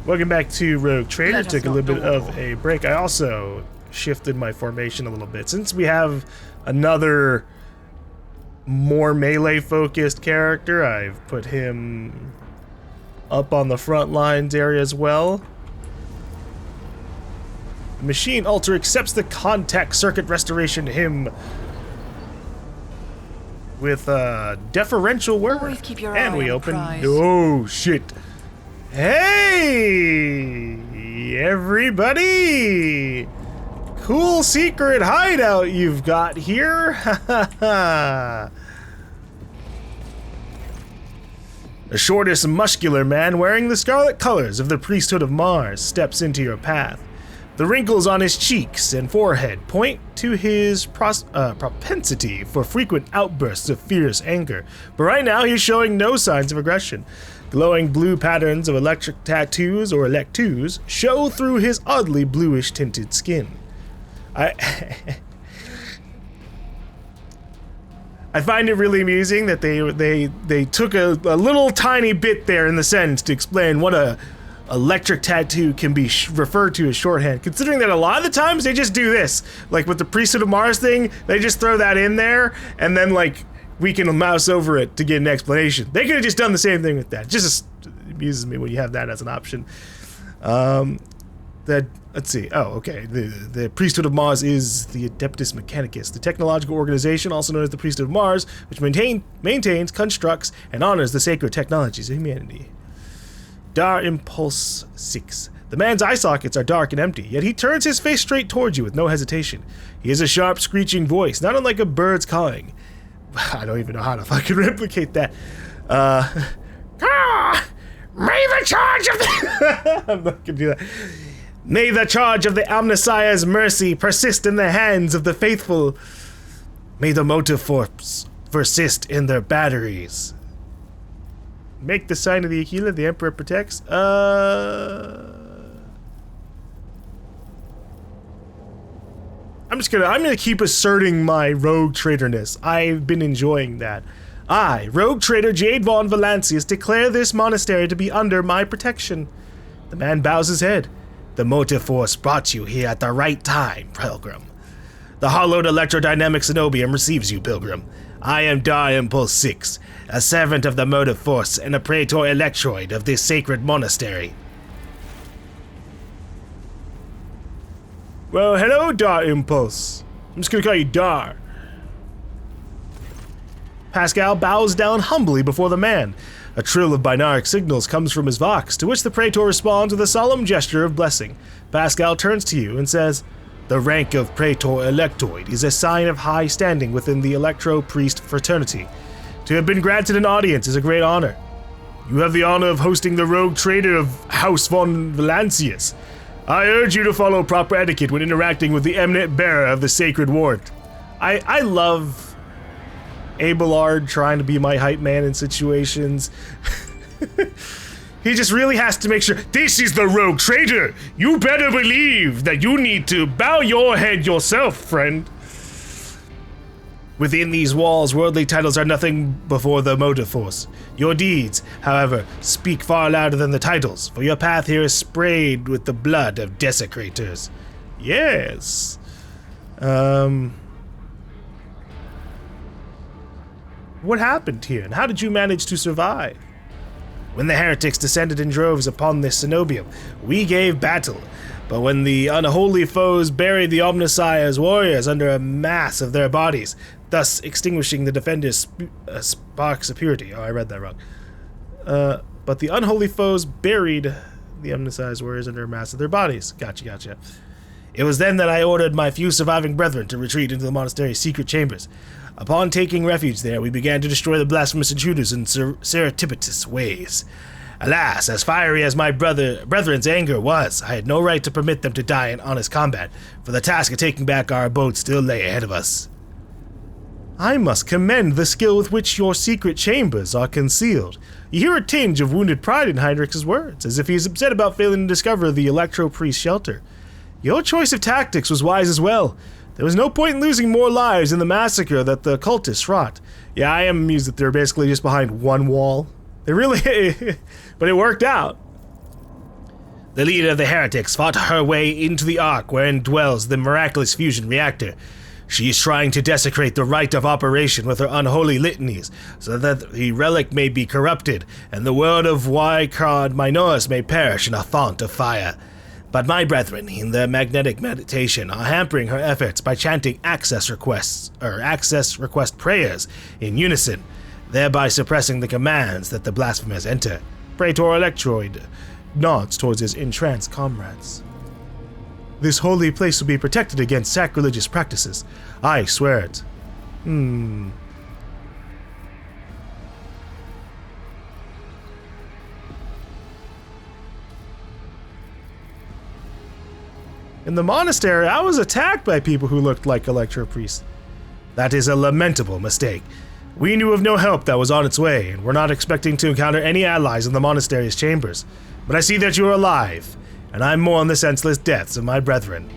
Welcome back to Rogue Trader. Let us Took a not little bit go of a break. I also shifted my formation a little bit. Since we have another more melee-focused character, I've put him up on the front lines area as well. Machine Alter accepts the contact circuit restoration to him with a deferential word. Always keep your eye And we on the open. prize. Oh shit! Hey, everybody! Cool secret hideout you've got here. The shortest muscular man wearing the scarlet colors of the priesthood of Mars steps into your path. The wrinkles on his cheeks and forehead point to his propensity for frequent outbursts of fierce anger, but right now he's showing no signs of aggression. Glowing blue patterns of electric tattoos or electos show through his oddly bluish tinted skin. I find it really amusing that they took a little tiny bit there in the sentence to explain what a electric tattoo can be referred to as shorthand, considering that a lot of the times they just do this, like with the Priesthood of Mars thing, they just throw that in there and then like we can mouse over it to get an explanation. They could have just done the same thing with that. It just amuses me when you have that as an option. Let's see. Oh, okay. The Priesthood of Mars is the Adeptus Mechanicus, the technological organization, also known as the Priesthood of Mars, which maintains, constructs, and honors the sacred technologies of humanity. Dar Impulse 6. The man's eye sockets are dark and empty, yet he turns his face straight towards you with no hesitation. He has a sharp, screeching voice, not unlike a bird's cawing. I don't even know how to fucking replicate that. May the charge of the... I'm not gonna do that. May the charge of the Omnissiah's mercy persist in the hands of the faithful. May the motive force persist in their batteries. Make the sign of the Aquila, the Emperor protects. I'm gonna keep asserting my rogue trader-ness. I've been enjoying that. I, rogue trader Jade Von Valancius, declare this monastery to be under my protection. The man bows his head. The motive force brought you here at the right time, Pilgrim. The hollowed electrodynamic cenobium receives you, Pilgrim. I am Dar Impulse 6, a servant of the motive force and a praetor electroid of this sacred monastery. Well, hello, Dar Impulse. I'm just gonna call you Dar. Pascal bows down humbly before the man. A trill of binaric signals comes from his vox, to which the praetor responds with a solemn gesture of blessing. Pascal turns to you and says, "The rank of praetor electoid is a sign of high standing within the electro priest fraternity. To have been granted an audience is a great honor. You have the honor of hosting the rogue trader of House von Valancius. I urge you to follow proper etiquette when interacting with the eminent bearer of the sacred warrant." I love Abelard trying to be my hype man in situations. He just really has to make sure, this is the rogue trader. You better believe that you need to bow your head yourself, friend. Within these walls, worldly titles are nothing before the motive force. Your deeds, however, speak far louder than the titles, for your path here is sprayed with the blood of desecrators. Yes. What happened here, and how did you manage to survive? When the heretics descended in droves upon this cenobium, we gave battle, but when the unholy foes buried the Omnissiah's warriors under a mass of their bodies, thus extinguishing the defenders' sparks of purity. Oh, I read that wrong. But the unholy foes buried the Omnissiah's warriors under a mass of their bodies. Gotcha. It was then that I ordered my few surviving brethren to retreat into the monastery's secret chambers. Upon taking refuge there, we began to destroy the blasphemous intruders in surreptitious ways. Alas, as fiery as my brethren's anger was, I had no right to permit them to die in honest combat, for the task of taking back our abode still lay ahead of us. I must commend the skill with which your secret chambers are concealed. You hear a tinge of wounded pride in Heinrich's words, as if he is upset about failing to discover the Electro Priest shelter. Your choice of tactics was wise as well. There was no point in losing more lives in the massacre that the cultists wrought. Yeah, I am amused that they're basically just behind one wall. They really... but it worked out. The leader of the heretics fought her way into the ark wherein dwells the miraculous fusion reactor. She is trying to desecrate the rite of operation with her unholy litanies, so that the relic may be corrupted, and the world of Wycard Minoris may perish in a font of fire. But my brethren, in their magnetic meditation, are hampering her efforts by chanting access request prayers in unison, thereby suppressing the commands that the blasphemers enter. Praetor Electroid nods towards his entranced comrades. This holy place will be protected against sacrilegious practices. I swear it. In the monastery, I was attacked by people who looked like electro priests. That is a lamentable mistake. We knew of no help that was on its way, and were not expecting to encounter any allies in the monastery's chambers. But I see that you are alive, and I mourn the senseless deaths of my brethren.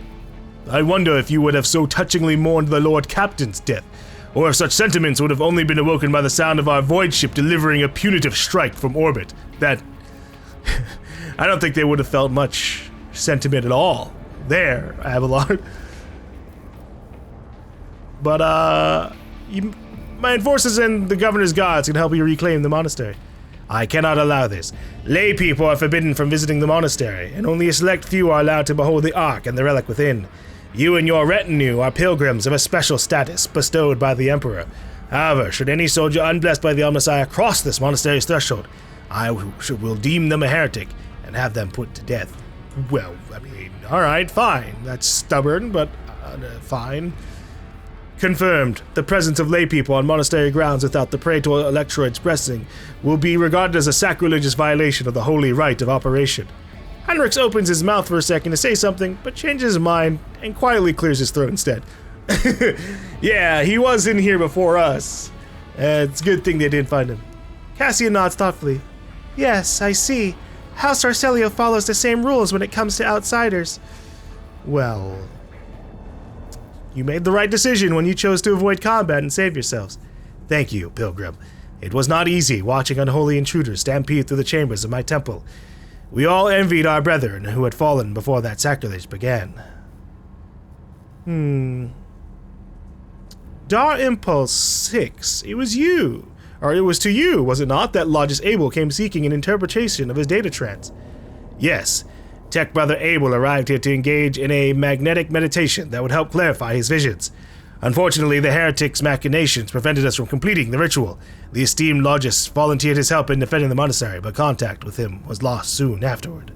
I wonder if you would have so touchingly mourned the Lord Captain's death, or if such sentiments would have only been awoken by the sound of our void ship delivering a punitive strike from orbit. That... I don't think they would have felt much sentiment at all. There, Abel. But, my enforcers and the governor's guards can help you reclaim the monastery. I cannot allow this. Lay people are forbidden from visiting the monastery, and only a select few are allowed to behold the ark and the relic within. You and your retinue are pilgrims of a special status bestowed by the Emperor. However, should any soldier unblessed by the Omnissiah cross this monastery's threshold, I will deem them a heretic and have them put to death. Well, I mean, alright, fine. That's stubborn, but fine. Confirmed. The presence of laypeople on monastery grounds without the Praetor Electroid's blessing will be regarded as a sacrilegious violation of the holy rite of operation. Heinrichs opens his mouth for a second to say something, but changes his mind and quietly clears his throat instead. Yeah, he was in here before us. It's a good thing they didn't find him. Cassian nods thoughtfully. Yes, I see. House Arcelio follows the same rules when it comes to outsiders. Well... you made the right decision when you chose to avoid combat and save yourselves. Thank you, Pilgrim. It was not easy watching unholy intruders stampede through the chambers of my temple. We all envied our brethren who had fallen before that sacrilege began. Dar Impulse 6, it was you. Or it was to you, was it not, that Logis Abel came seeking an interpretation of his data trance? Yes. Tech Brother Abel arrived here to engage in a magnetic meditation that would help clarify his visions. Unfortunately, the heretics' machinations prevented us from completing the ritual. The esteemed Logis volunteered his help in defending the monastery, but contact with him was lost soon afterward.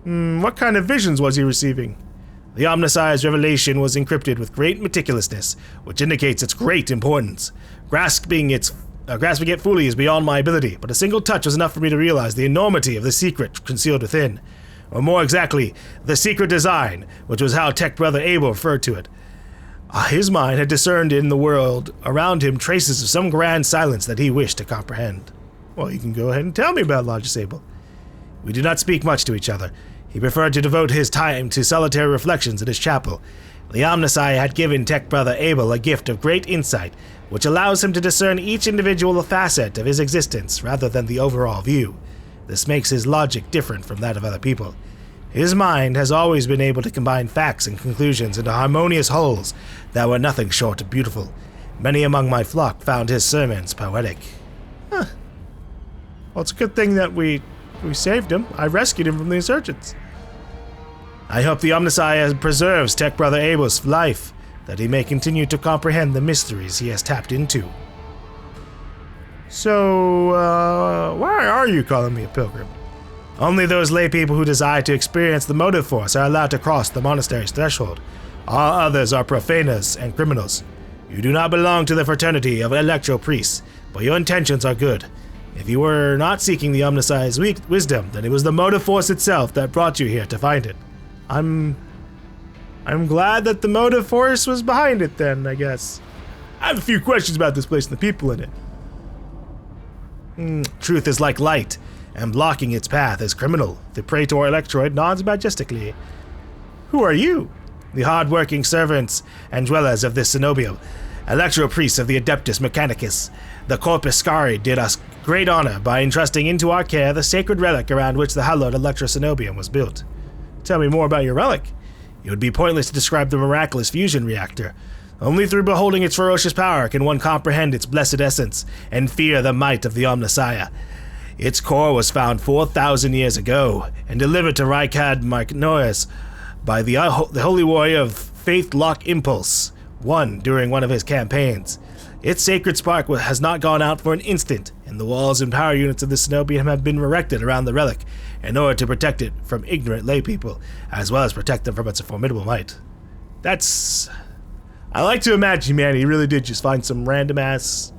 What kind of visions was he receiving? The Omnissiah's revelation was encrypted with great meticulousness, which indicates its great importance. Grasping it fully is beyond my ability, but a single touch was enough for me to realize the enormity of the secret concealed within. Or more exactly, the secret design, which was how Tech Brother Abel referred to it. His mind had discerned in the world around him traces of some grand silence that he wished to comprehend. Well, you can go ahead and tell me about Logis Abel. We did not speak much to each other. He preferred to devote his time to solitary reflections in his chapel. The Omnissiah had given Tech Brother Abel a gift of great insight, which allows him to discern each individual facet of his existence rather than the overall view. This makes his logic different from that of other people. His mind has always been able to combine facts and conclusions into harmonious wholes that were nothing short of beautiful. Many among my flock found his sermons poetic. Well, it's a good thing that we saved him. I rescued him from the insurgents. I hope the Omnissiah preserves Tech Brother Abel's life, that he may continue to comprehend the mysteries he has tapped into. So, why are you calling me a pilgrim? Only those lay people who desire to experience the motive force are allowed to cross the monastery's threshold. All others are profaners and criminals. You do not belong to the fraternity of electro priests, but your intentions are good. If you were not seeking the Omnissiah's wisdom, then it was the motive force itself that brought you here to find it. I'm glad that the motive force was behind it then, I guess. I have a few questions about this place and the people in it. Truth is like light, and blocking its path is criminal. The Praetor Electroid nods majestically. Who are you? The hard-working servants and dwellers of this cenobium. Electro Priests of the Adeptus Mechanicus, the Corpus Scari did us great honor by entrusting into our care the sacred relic around which the hallowed Electro-Cenobium was built. Tell me more about your relic. It would be pointless to describe the miraculous fusion reactor. Only through beholding its ferocious power can one comprehend its blessed essence and fear the might of the Omnissiah. Its core was found 4,000 years ago and delivered to Rykad Marknois by the holy warrior of Faith Lock Impulse, one during one of his campaigns. Its sacred spark has not gone out for an instant, and the walls and power units of the Cenobium have been erected around the relic in order to protect it from ignorant laypeople, as well as protect them from its formidable might. I like to imagine, man, he really did just find some random-ass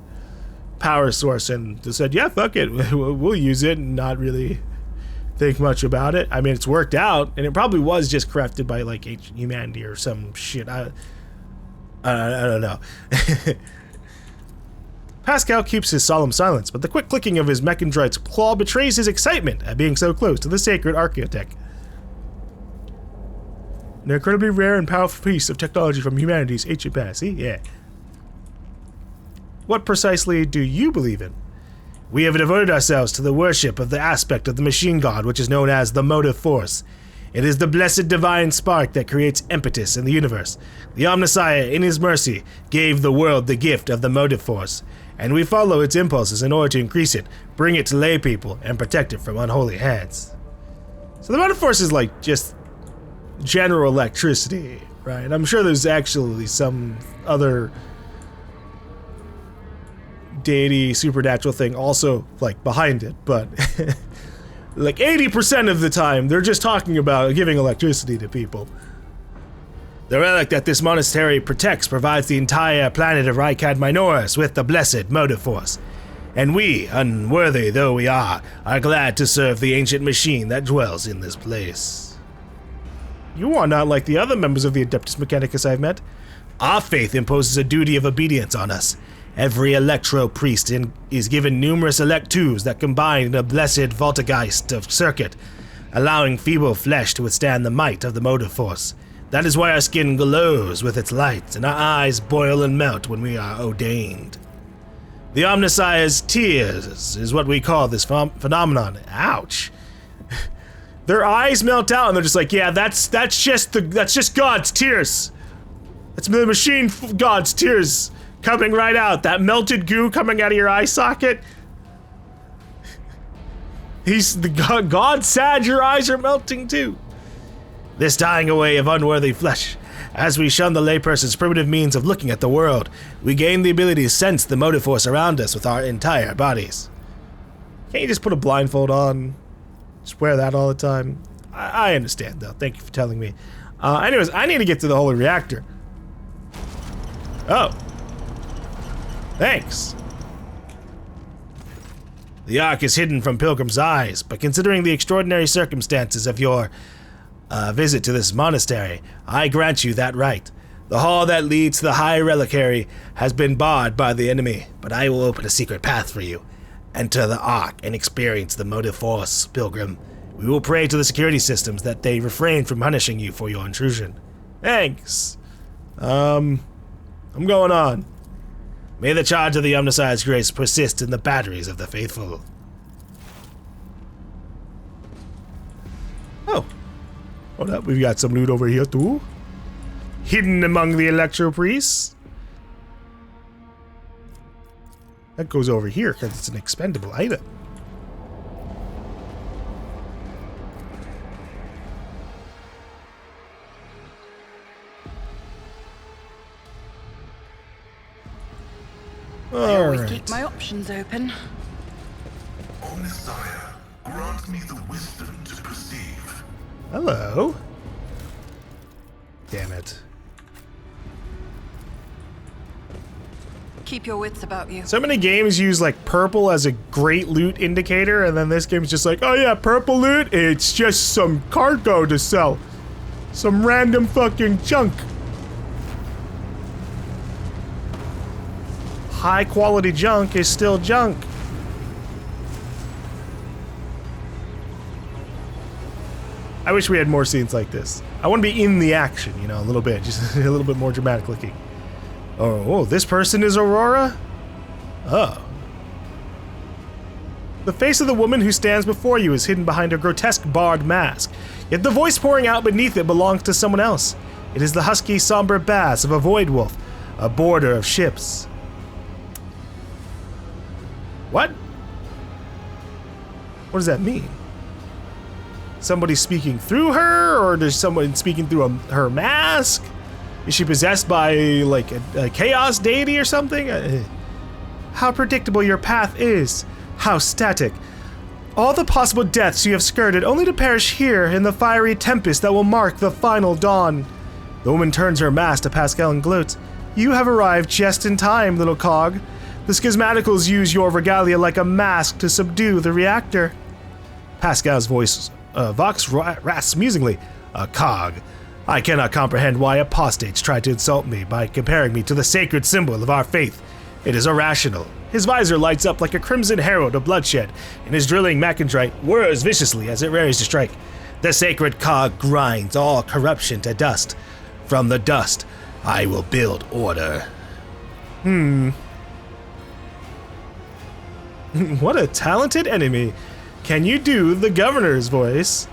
power source and just said, yeah, fuck it, we'll use it and not really think much about it. I mean, it's worked out, and it probably was just corrupted by, like, ancient humanity or some shit. I don't know. Pascal keeps his solemn silence, but the quick clicking of his mechandroid's claw betrays his excitement at being so close to the sacred architect. An incredibly rare and powerful piece of technology from humanity's ancient past. See? Yeah. What precisely do you believe in? We have devoted ourselves to the worship of the aspect of the machine god which is known as the motive force. It is the blessed divine spark that creates impetus in the universe. The Omnissiah, in his mercy, gave the world the gift of the motive force, and we follow its impulses in order to increase it, bring it to lay people, and protect it from unholy hands. So the motive force is like just general electricity, right? I'm sure there's actually some other deity, supernatural thing also like behind it, but like 80% of the time they're just talking about giving electricity to people. The relic that this monastery protects provides the entire planet of Rykad Minoris with the blessed motive force, and we, unworthy though we are glad to serve the ancient machine that dwells in this place. You are not like the other members of the Adeptus Mechanicus I've met. Our faith imposes a duty of obedience on us. Every electro priest is given numerous electus that combine in a blessed Voltageist of circuit, allowing feeble flesh to withstand the might of the motive force. That is why our skin glows with its light, and our eyes boil and melt when we are ordained. The Omnissiah's tears is what we call this phenomenon. Ouch. Their eyes melt out, and they're just like, yeah, that's just God's tears. That's the machine God's tears coming right out. That melted goo coming out of your eye socket. He's the God sad your eyes are melting too. This dying away of unworthy flesh. As we shun the layperson's primitive means of looking at the world, we gain the ability to sense the motive force around us with our entire bodies. Can't you just put a blindfold on? Just wear that all the time? I understand though. Thank you for telling me. Anyways, I need to get to the holy reactor. Oh. Thanks. The Ark is hidden from pilgrims' eyes, but considering the extraordinary circumstances of your visit to this monastery, I grant you that right. The hall that leads to the high reliquary has been barred by the enemy, but I will open a secret path for you. Enter the Ark and experience the motive force, pilgrim. We will pray to the security systems that they refrain from punishing you for your intrusion. Thanks. I'm going on. May the charge of the Omnissiah's grace persist in the batteries of the faithful. Oh. Hold up, we've got some loot over here too. Hidden among the electro priests. That goes over here because it's an expendable item. I always keep my options open. O Messiah, grant me the wisdom to perceive. Hello. Damn it. Keep your wits about you. So many games use like purple as a great loot indicator, and then this game's just like, oh yeah, purple loot, it's just some cargo to sell. Some random fucking junk. High quality junk is still junk. I wish we had more scenes like this. I want to be in the action, you know, a little bit, just a little bit more dramatic looking. Oh, this person is Aurora? Oh. The face of the woman who stands before you is hidden behind a grotesque barred mask, yet the voice pouring out beneath it belongs to someone else. It is the husky, somber bass of a void wolf, a boarder of ships. What? What does that mean? Somebody speaking through her, or there's someone speaking through her mask? Is she possessed by, like, a chaos deity or something? How predictable your path is. How static. All the possible deaths you have skirted, only to perish here in the fiery tempest that will mark the final dawn. The woman turns her mask to Pascal and gloats. You have arrived just in time, little cog. The schismaticals use your regalia like a mask to subdue the reactor. Pascal's voice vox rasps musingly. A cog. I cannot comprehend why apostates try to insult me by comparing me to the sacred symbol of our faith. It is irrational. His visor lights up like a crimson herald of bloodshed, and his drilling macandrite whirs viciously as it rares to strike. The sacred cog grinds all corruption to dust. From the dust, I will build order. What a talented enemy. Can you do the governor's voice?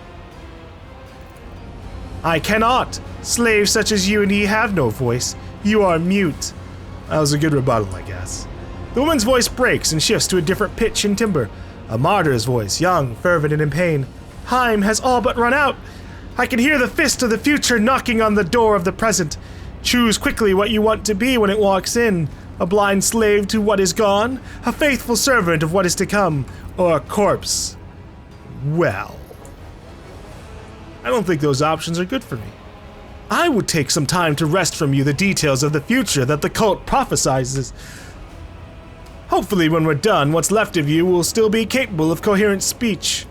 I cannot. Slaves such as you and he have no voice. You are mute. That was a good rebuttal, I guess. The woman's voice breaks and shifts to a different pitch and timbre. A martyr's voice, young, fervent, and in pain. Time has all but run out. I can hear the fist of the future knocking on the door of the present. Choose quickly what you want to be when it walks in. A blind slave to what is gone, a faithful servant of what is to come, or a corpse. Well, I don't think those options are good for me. I would take some time to wrest from you the details of the future that the cult prophesizes. Hopefully when we're done, what's left of you will still be capable of coherent speech.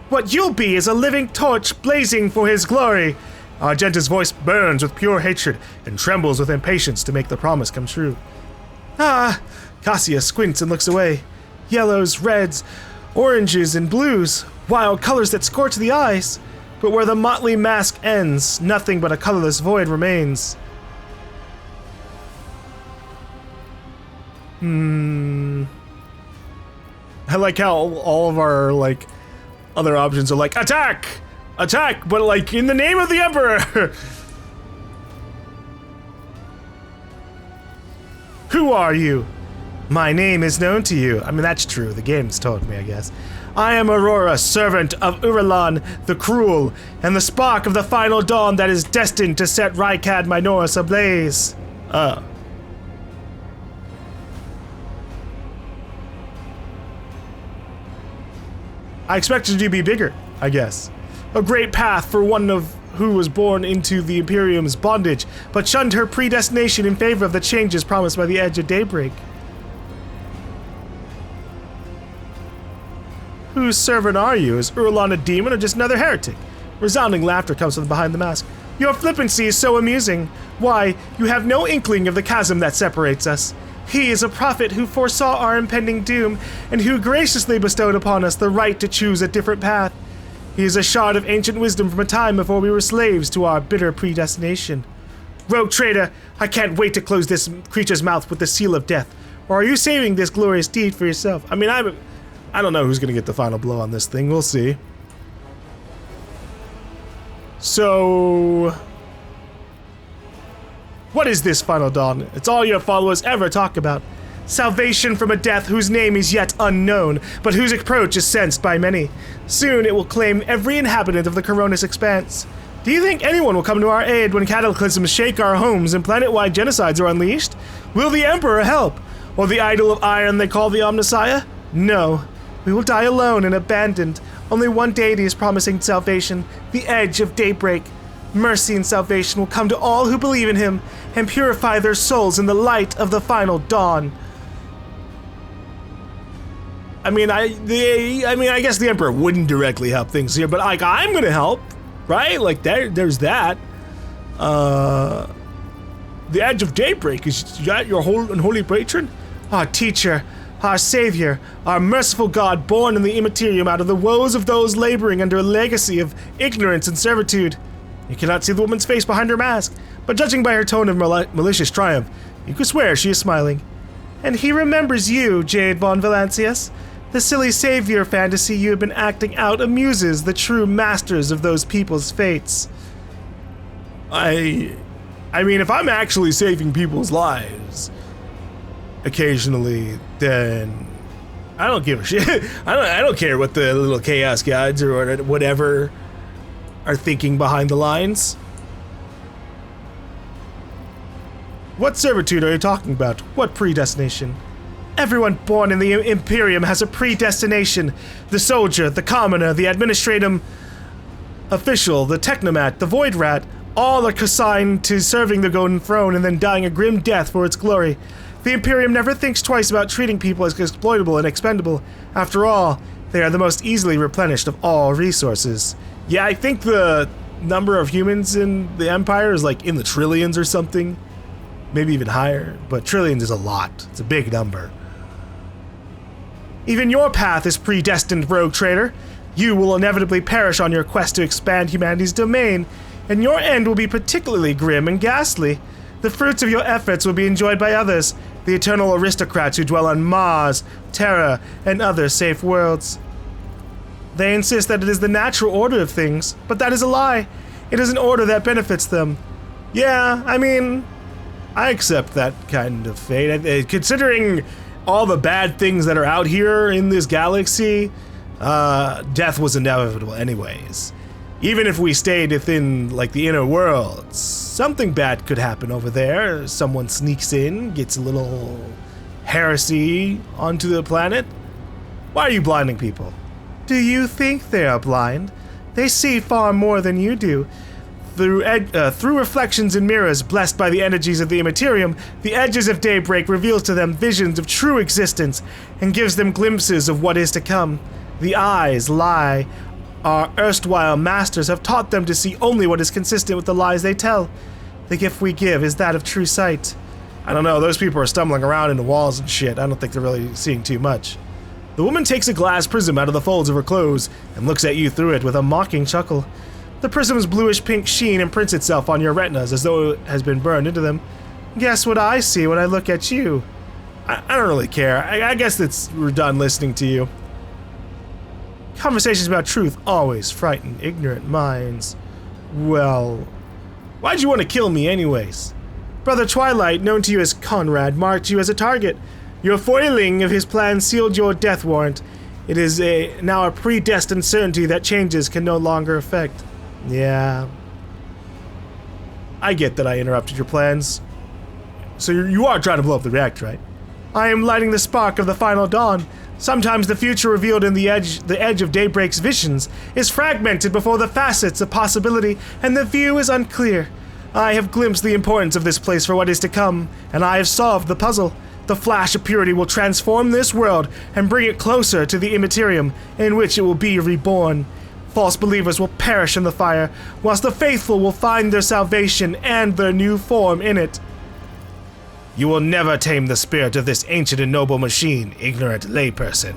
What you'll be is a living torch blazing for his glory. Argenta's voice burns with pure hatred and trembles with impatience to make the promise come true. Cassia squints and looks away. Yellows, reds, oranges, and blues, wild colors that scorch the eyes. But where the motley mask ends, nothing but a colorless void remains. I like how all of our, like, other options are like, attack! Attack! But, like, in the name of the Emperor! Who are you? My name is known to you. I mean, that's true. The game's told me, I guess. I am Aurora, servant of Uralan the Cruel, and the spark of the final dawn that is destined to set Rykad Minoris ablaze. I expected you to be bigger, I guess. A great path for one of who was born into the Imperium's bondage, but shunned her predestination in favor of the changes promised by the edge of daybreak. Whose servant are you? Is Uralan a demon or just another heretic? Resounding laughter comes from behind the mask. Your flippancy is so amusing. Why, you have no inkling of the chasm that separates us. He is a prophet who foresaw our impending doom, and who graciously bestowed upon us the right to choose a different path. He is a shard of ancient wisdom from a time before we were slaves to our bitter predestination. Rogue traitor, I can't wait to close this creature's mouth with the seal of death. Or are you saving this glorious deed for yourself? I mean, I don't know who's gonna get the final blow on this thing. We'll see. So, what is this final dawn? It's all your followers ever talk about. Salvation from a death whose name is yet unknown, but whose approach is sensed by many. Soon it will claim every inhabitant of the Koronus Expanse. Do you think anyone will come to our aid when cataclysms shake our homes and planet-wide genocides are unleashed? Will the Emperor help? Or the idol of iron they call the Omnissiah? No. We will die alone and abandoned. Only one deity is promising salvation, the edge of daybreak. Mercy and salvation will come to all who believe in him and purify their souls in the light of the final dawn. I mean, I guess the Emperor wouldn't directly help things here, but like, I'm gonna help, right? Like, there's that. The edge of daybreak, is that your unholy patron? Our teacher, our savior, our merciful God born in the Imperium out of the woes of those laboring under a legacy of ignorance and servitude. You cannot see the woman's face behind her mask, but judging by her tone of malicious triumph, You could swear she is smiling. And he remembers you, Jade von Valancius. The silly savior fantasy you have been acting out amuses the true masters of those people's fates. I mean, if I'm actually saving people's lives occasionally, then I don't give a shit. I don't care what the little chaos gods or whatever are thinking behind the lines. What servitude are you talking about? What predestination? Everyone born in the Imperium has a predestination. The soldier, the commoner, the administratum official, the technomat, the void rat, all are consigned to serving the Golden Throne and then dying a grim death for its glory. The Imperium never thinks twice about treating people as exploitable and expendable. After all, they are the most easily replenished of all resources. Yeah, I think the number of humans in the Empire is like in the trillions or something. Maybe even higher, but trillions is a lot. It's a big number. Even your path is predestined, rogue traitor. You will inevitably perish on your quest to expand humanity's domain, and your end will be particularly grim and ghastly. The fruits of your efforts will be enjoyed by others, the eternal aristocrats who dwell on Mars, Terra, and other safe worlds. They insist that it is the natural order of things, but that is a lie. It is an order that benefits them. Yeah, I mean, I accept that kind of fate. Considering all the bad things that are out here in this galaxy, death was inevitable anyways. Even if we stayed within, like, the inner worlds, something bad could happen over there. Someone sneaks in, gets a little heresy onto the planet. Why are you blinding people? Do you think they are blind? They see far more than you do. Through reflections in mirrors blessed by the energies of the Imperium, the edges of daybreak reveals to them visions of true existence and gives them glimpses of what is to come. The eyes lie. Our erstwhile masters have taught them to see only what is consistent with the lies they tell. The gift we give is that of true sight. I don't know, those people are stumbling around into walls and shit. I don't think they're really seeing too much. The woman takes a glass prism out of the folds of her clothes and looks at you through it with a mocking chuckle. The prism's bluish-pink sheen imprints itself on your retinas as though it has been burned into them. Guess what I see when I look at you? I don't really care. I guess we're done listening to you. Conversations about truth always frighten ignorant minds. Well, why'd you want to kill me anyways? Brother Twilight, known to you as Conrad, marked you as a target. Your foiling of his plan sealed your death warrant. It is now a predestined certainty that changes can no longer affect. Yeah. I get that I interrupted your plans. So you are trying to blow up the reactor, right? I am lighting the spark of the final dawn. Sometimes the future revealed in the edge of daybreak's visions is fragmented before the facets of possibility, and the view is unclear. I have glimpsed the importance of this place for what is to come, and I have solved the puzzle. The flash of purity will transform this world and bring it closer to the Imperium, in which it will be reborn. False believers will perish in the fire, whilst the faithful will find their salvation and their new form in it. You will never tame the spirit of this ancient and noble machine, ignorant layperson.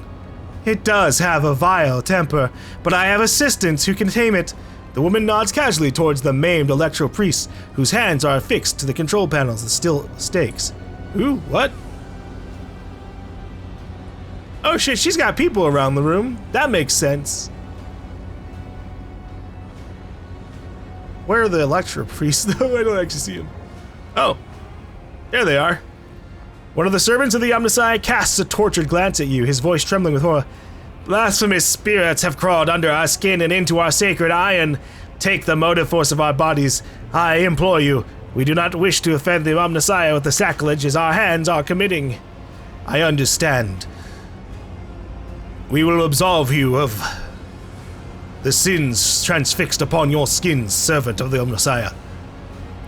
It does have a vile temper, but I have assistants who can tame it. The woman nods casually towards the maimed electro priests, whose hands are affixed to the control panels and still stakes. Ooh, what? Oh shit, she's got people around the room. That makes sense. Where are the electro priests, though? I don't actually see them. Oh. There they are. One of the servants of the Omnissiah casts a tortured glance at you, his voice trembling with horror. Blasphemous spirits have crawled under our skin and into our sacred iron. Take the motive force of our bodies. I implore you. We do not wish to offend the Omnissiah with the sacrileges our hands are committing. I understand. We will absolve you of the sins transfixed upon your skins, servant of the Omnissiah.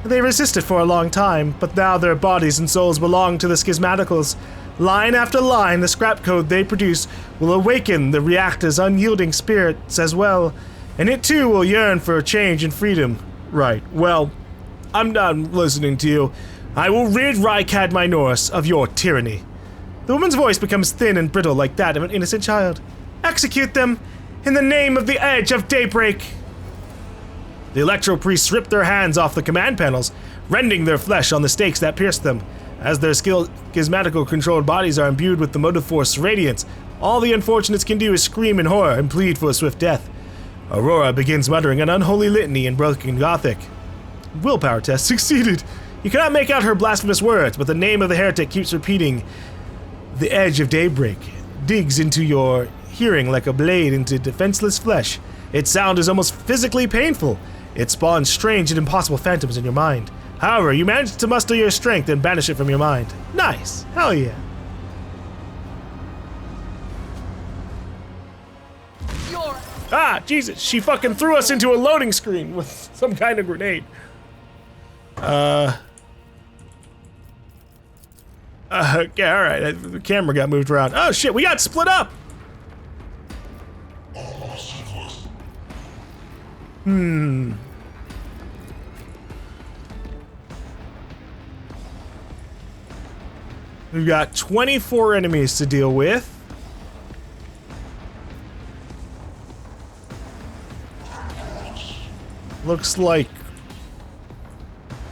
They resisted for a long time, but now their bodies and souls belong to the schismaticals. Line after line, the scrap code they produce will awaken the reactor's unyielding spirits as well, and it too will yearn for change and freedom. Right, well, I'm done listening to you. I will rid Rykad Minoris of your tyranny. The woman's voice becomes thin and brittle like that of an innocent child. Execute them in the name of the edge of daybreak. The electro priests rip their hands off the command panels, rending their flesh on the stakes that pierced them. As their schismatical controlled bodies are imbued with the motive force radiance, all the unfortunates can do is scream in horror and plead for a swift death. Aurora begins muttering an unholy litany in broken Gothic. Willpower test succeeded. You cannot make out her blasphemous words, but the name of the heretic keeps repeating. The edge of daybreak digs into your hearing like a blade into defenseless flesh. Its sound is almost physically painful. It spawns strange and impossible phantoms in your mind. However, you manage to muster your strength and banish it from your mind. Nice. Hell yeah. Ah, Jesus, she fucking threw us into a loading screen with some kind of grenade. Okay, alright, the camera got moved around. Oh shit, we got split up! We've got 24 enemies to deal with. Looks like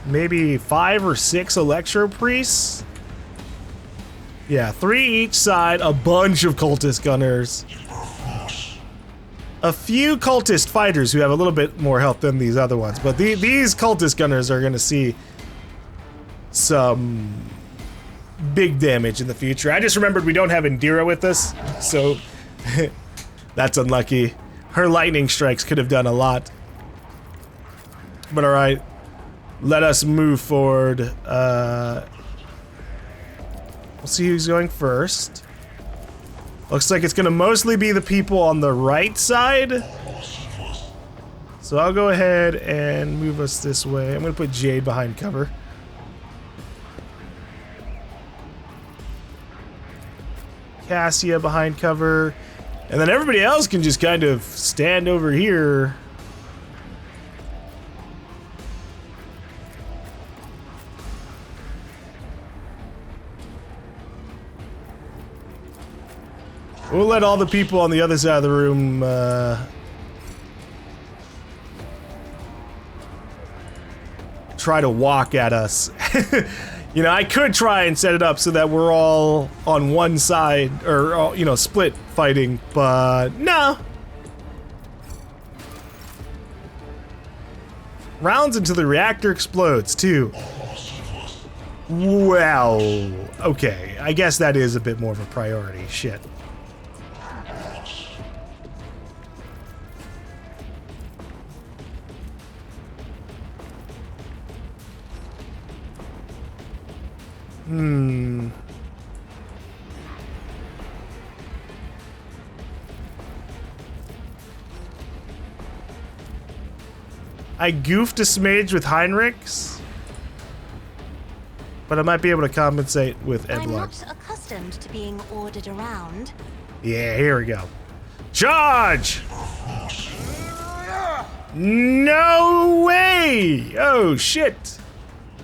maybe 5 or 6 electro priests. Yeah, 3 each side, a bunch of cultist gunners. A few cultist fighters who have a little bit more health than these other ones, but these cultist gunners are gonna see some big damage in the future. I just remembered we don't have Indira with us, so that's unlucky. Her lightning strikes could have done a lot. But alright, let us move forward. We'll see who's going first. Looks like it's gonna mostly be the people on the right side. So I'll go ahead and move us this way. I'm gonna put Jade behind cover. Cassia behind cover. And then everybody else can just kind of stand over here. We'll let all the people on the other side of the room, try to walk at us. You know, I could try and set it up so that we're all on one side, or, you know, split fighting, but no. Rounds until the reactor explodes, too. Well, okay. I guess that is a bit more of a priority. Shit. I goofed a smidge with Heinrichs, but I might be able to compensate with Edlard. I'm not accustomed to being ordered around. Yeah, here we go. Charge! No way! Oh shit!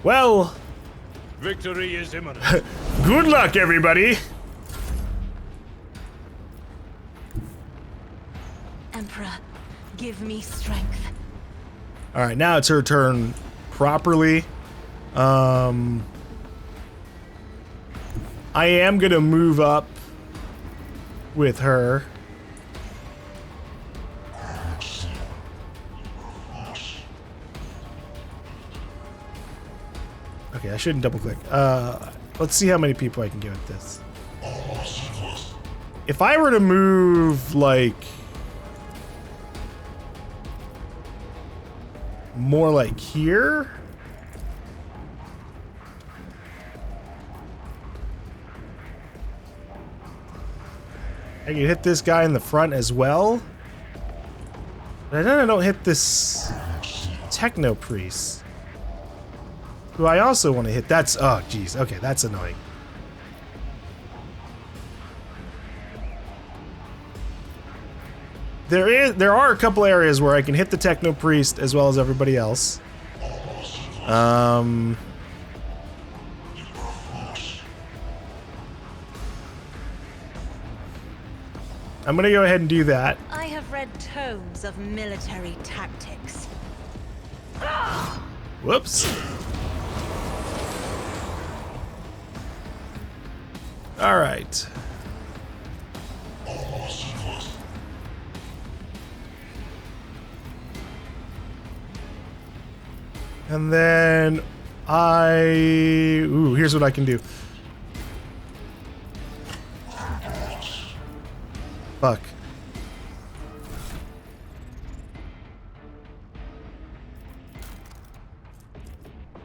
Well, victory is imminent. Good luck, everybody! Emperor, give me strength. Alright, now it's her turn properly. I am gonna move up with her. Okay, I shouldn't double click. Let's see how many people I can get with this. If I were to move, like, more like here? I can hit this guy in the front as well. But then I don't hit this techno priest, who I also want to hit. That's, oh geez, okay, that's annoying. There are a couple areas where I can hit the techno priest as well as everybody else. I'm gonna go ahead and do that. I have read tomes of military tactics. Whoops. All right. And then ooh, here's what I can do. Fuck.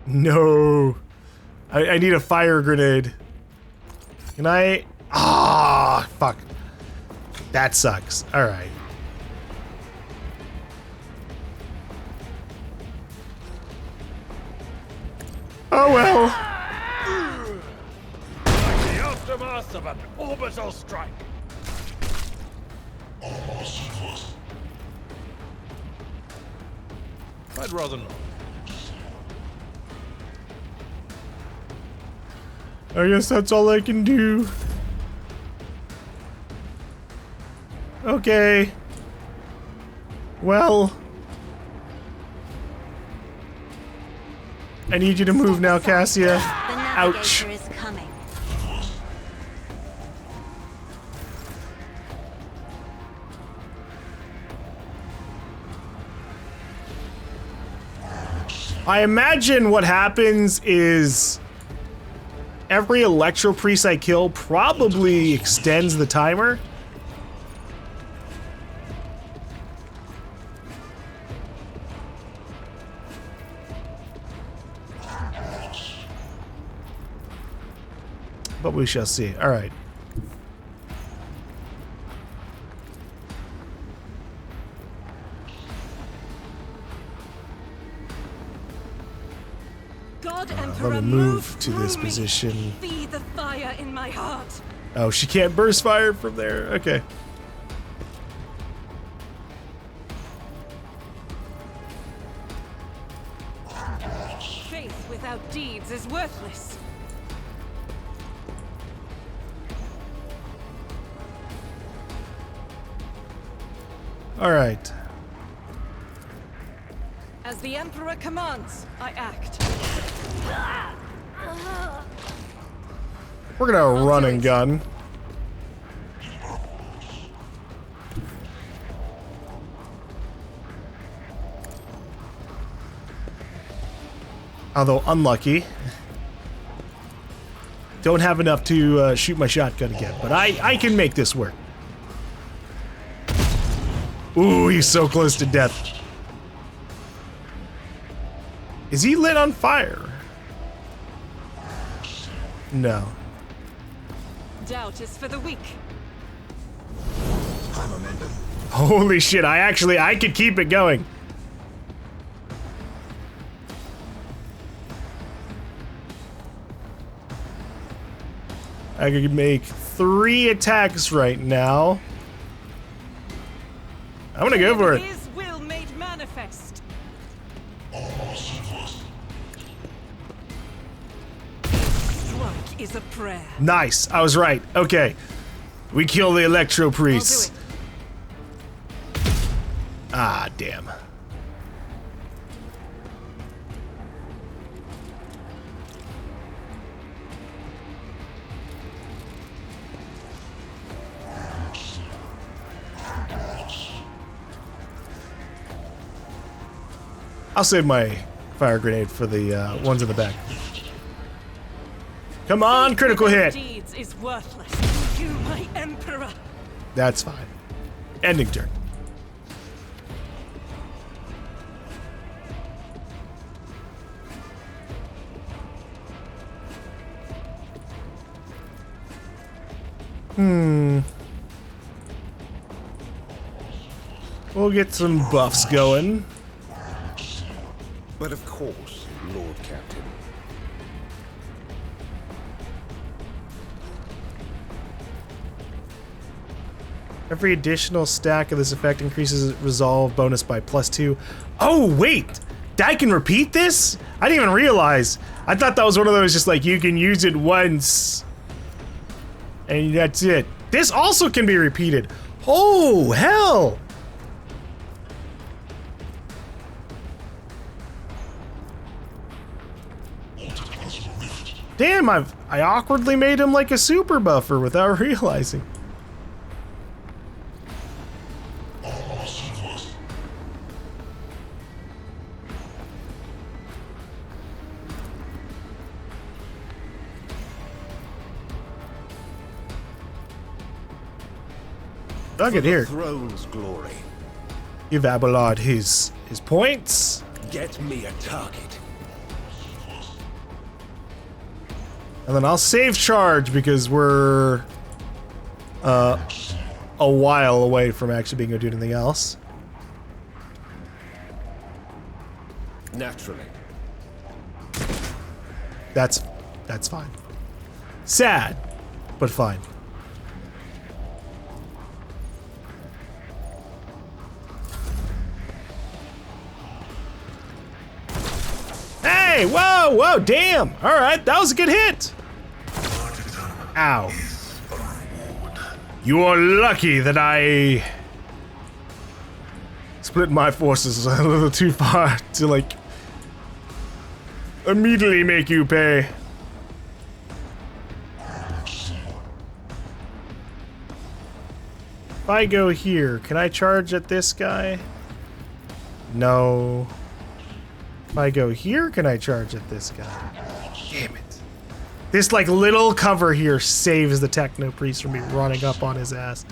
No. I need a fire grenade. Can I? Ah, fuck. That sucks. All right. Oh well. Like the aftermath of an orbital strike. I'd rather not. I guess that's all I can do. Okay. Well. I need you to move now, Cassia. The Ouch. navigator is coming. I imagine what happens is every electro priest I kill probably extends the timer. But we shall see. All right. God, Let Emperor, me move to through this me. position. Be the fire in my heart. Oh, she can't burst fire from there. Okay. Faith without deeds is worthless. All right. As the Emperor commands, I act. We're gonna run do and it. gun. Although unlucky. Don't have enough to shoot my shotgun again, but I can make this work. Ooh, he's so close to death. Is he lit on fire? No. Doubt is for the weak. Holy shit, I could keep it going. I could make 3 attacks right now. I'm gonna go for it. His will made manifest. Strike is a prayer. Nice, I was right. Okay. We kill the electro priests. I'll do it. Ah, damn. I'll save my fire grenade for the ones in the back. Come on, critical hit. Deeds is worthless. You, my Emperor. That's fine. Ending turn. We'll get some buffs going. But of course, Lord Captain. Every additional stack of this effect increases resolve bonus by +2. Oh, wait! I can repeat this? I didn't even realize. I thought that was one of those just like you can use it once. And that's it. This also can be repeated. Oh, hell! Damn, I awkwardly made him like a super buffer without realizing. Look at here. Throne's glory. Give Abelard his points. Get me a target. And then I'll save charge because we're a while away from actually being able to do anything else. Naturally. That's fine. Sad, but fine. Hey, whoa, whoa, damn. All right, that was a good hit. Ow. You are lucky that I split my forces a little too far to, like, immediately make you pay. If I go here, can I charge at this guy? No. If I go here, can I charge at this guy? Damn it. This, like, little cover here saves the Techno Priest from me running up on his ass.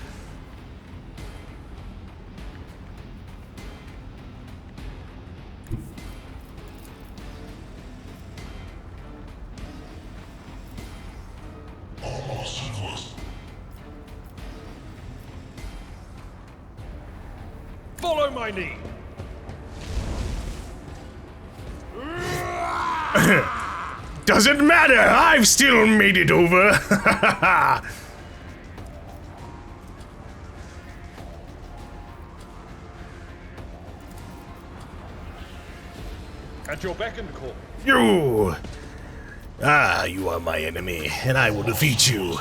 Follow my lead. Doesn't matter, I've still made it over. At your beck and call. You are my enemy, and I will defeat you.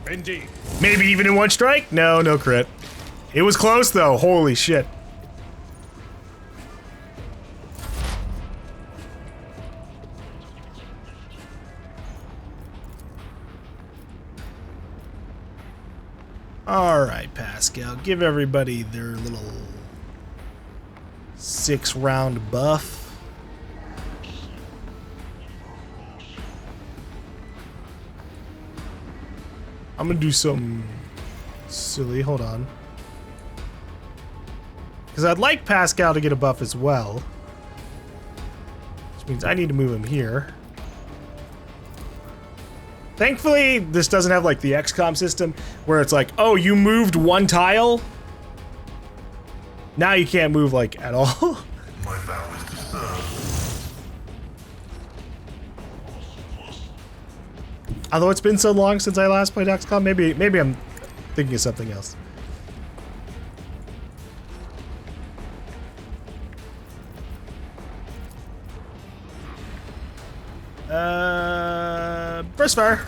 Indeed. Maybe even in one strike? No, no crit. It was close though, holy shit. Alright, Pascal, give everybody their little 6-round buff. I'm gonna do something silly, hold on. Because I'd like Pascal to get a buff as well. Which means I need to move him here. Thankfully, this doesn't have like the XCOM system where it's like, oh, you moved one tile? Now you can't move like at all. My vow is to serve. Although it's been so long since I last played XCOM, maybe I'm thinking of something else. Burst fire.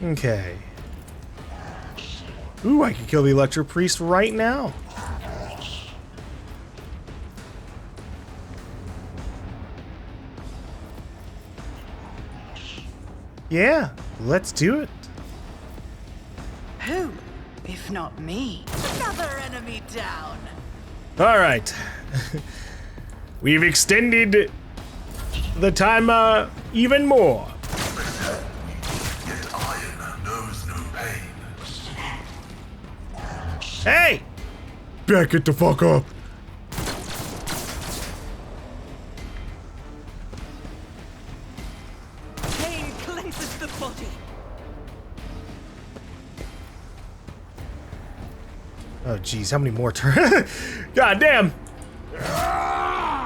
Okay. Ooh, I could kill the Electro Priest right now. Yeah, let's do it. Who, if not me? Another enemy down. All right. We've extended the timer even more. Yet iron knows no pain. Hey! Back it the fuck up. Pain cleanses the body. Oh geez, how many more turns? God damn!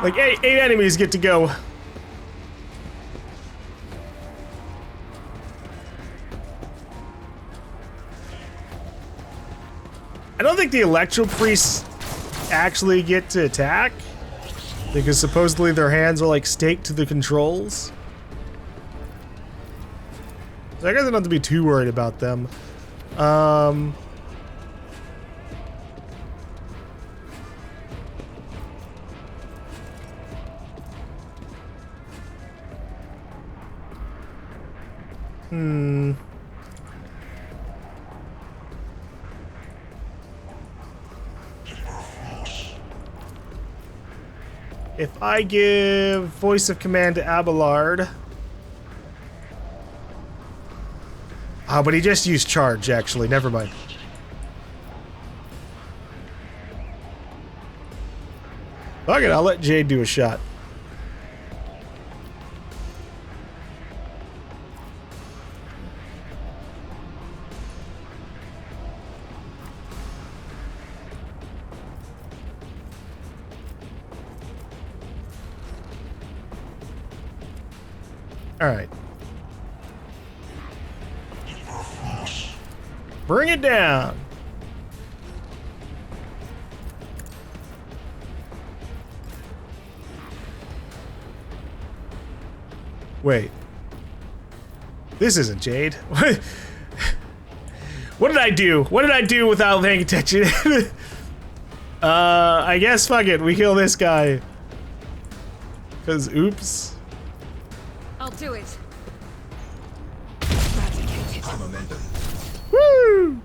Like eight enemies get to go. I don't think the Electro Priests actually get to attack because supposedly their hands are like staked to the controls. So I guess I don't have to be too worried about them. If I give voice of command to Abelard. Oh, but he just used charge, actually. Never mind. Fuck it, I'll let Jade do a shot. All right. Bring it down. Wait. This isn't Jade. What did I do? What did I do without paying attention? I guess fuck it. We kill this guy. Cause oops. I'll do it. High momentum. Woo!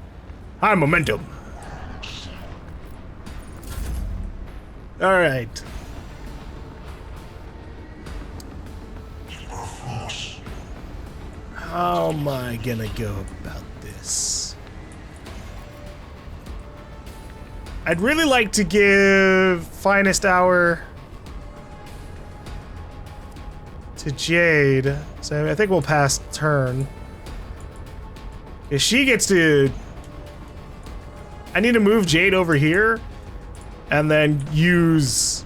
High momentum. All right. How am I gonna go about this? I'd really like to give Finest Hour to Jade, so I think we'll pass turn. If she gets to... I need to move Jade over here, and then use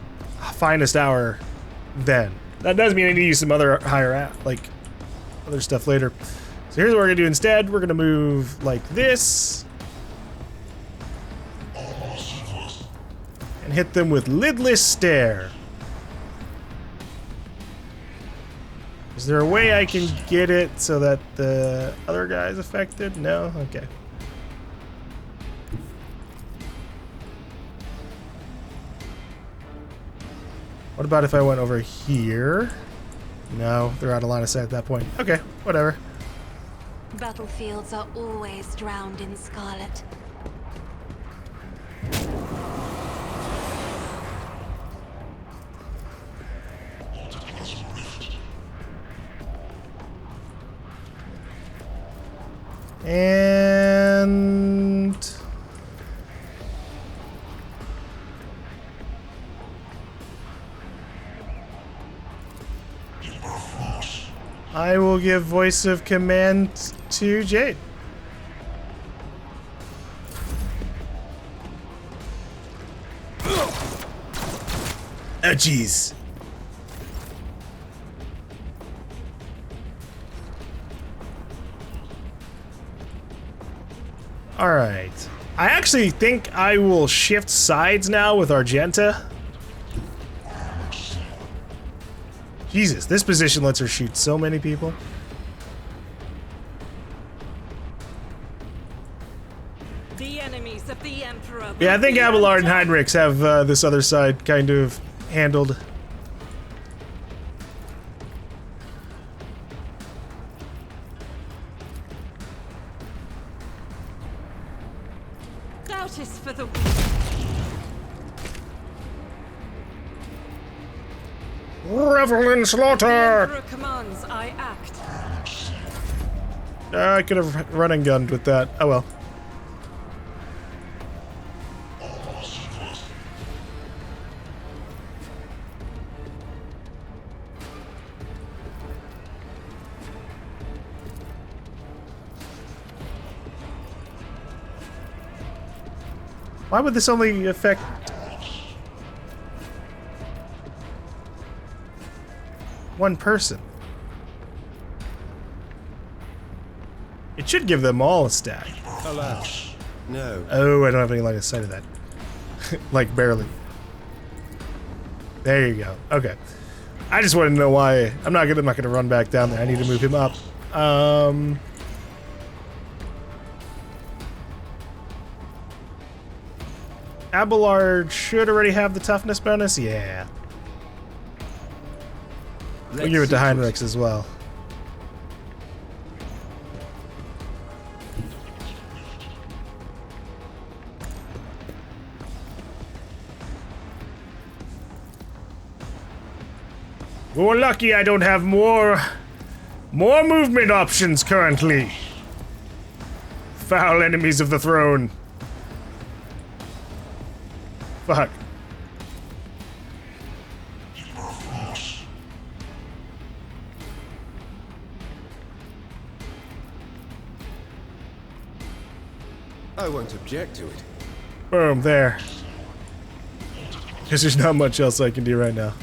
Finest Hour then. That does mean I need to use some other higher, like, other stuff later. So here's what we're gonna do instead. We're gonna move like this. And hit them with Lidless Stare. Is there a way I can get it so that the other guy's affected? No? Okay. What about if I went over here? No, they're out of line of sight at that point. Okay, whatever. Battlefields are always drowned in scarlet. And I will give voice of command to Jade. Oh, jeez. All right. I actually think I will shift sides now with Argenta. Jesus, this position lets her shoot so many people. The enemies of the Emperor. Yeah, I think Abelard and Heinrichs have this other side kind of handled. Doubt is for the weak. Revel in slaughter! Emperor commands, I act. I could have run and gunned with that. Oh well. Why would this only affect... one person? It should give them all a stack. Alas, no. Oh, I don't have any line of sight of that. Like, barely. There you go. Okay. I just wanted to know why. I'm not gonna run back down there. I need to move him up. Abelard should already have the toughness bonus. Yeah. We'll give it to Heinrichs as well. We're lucky I don't have more movement options currently. Foul enemies of the throne. Fuck. I won't object to it. Boom, there. Because there's not much else I can do right now.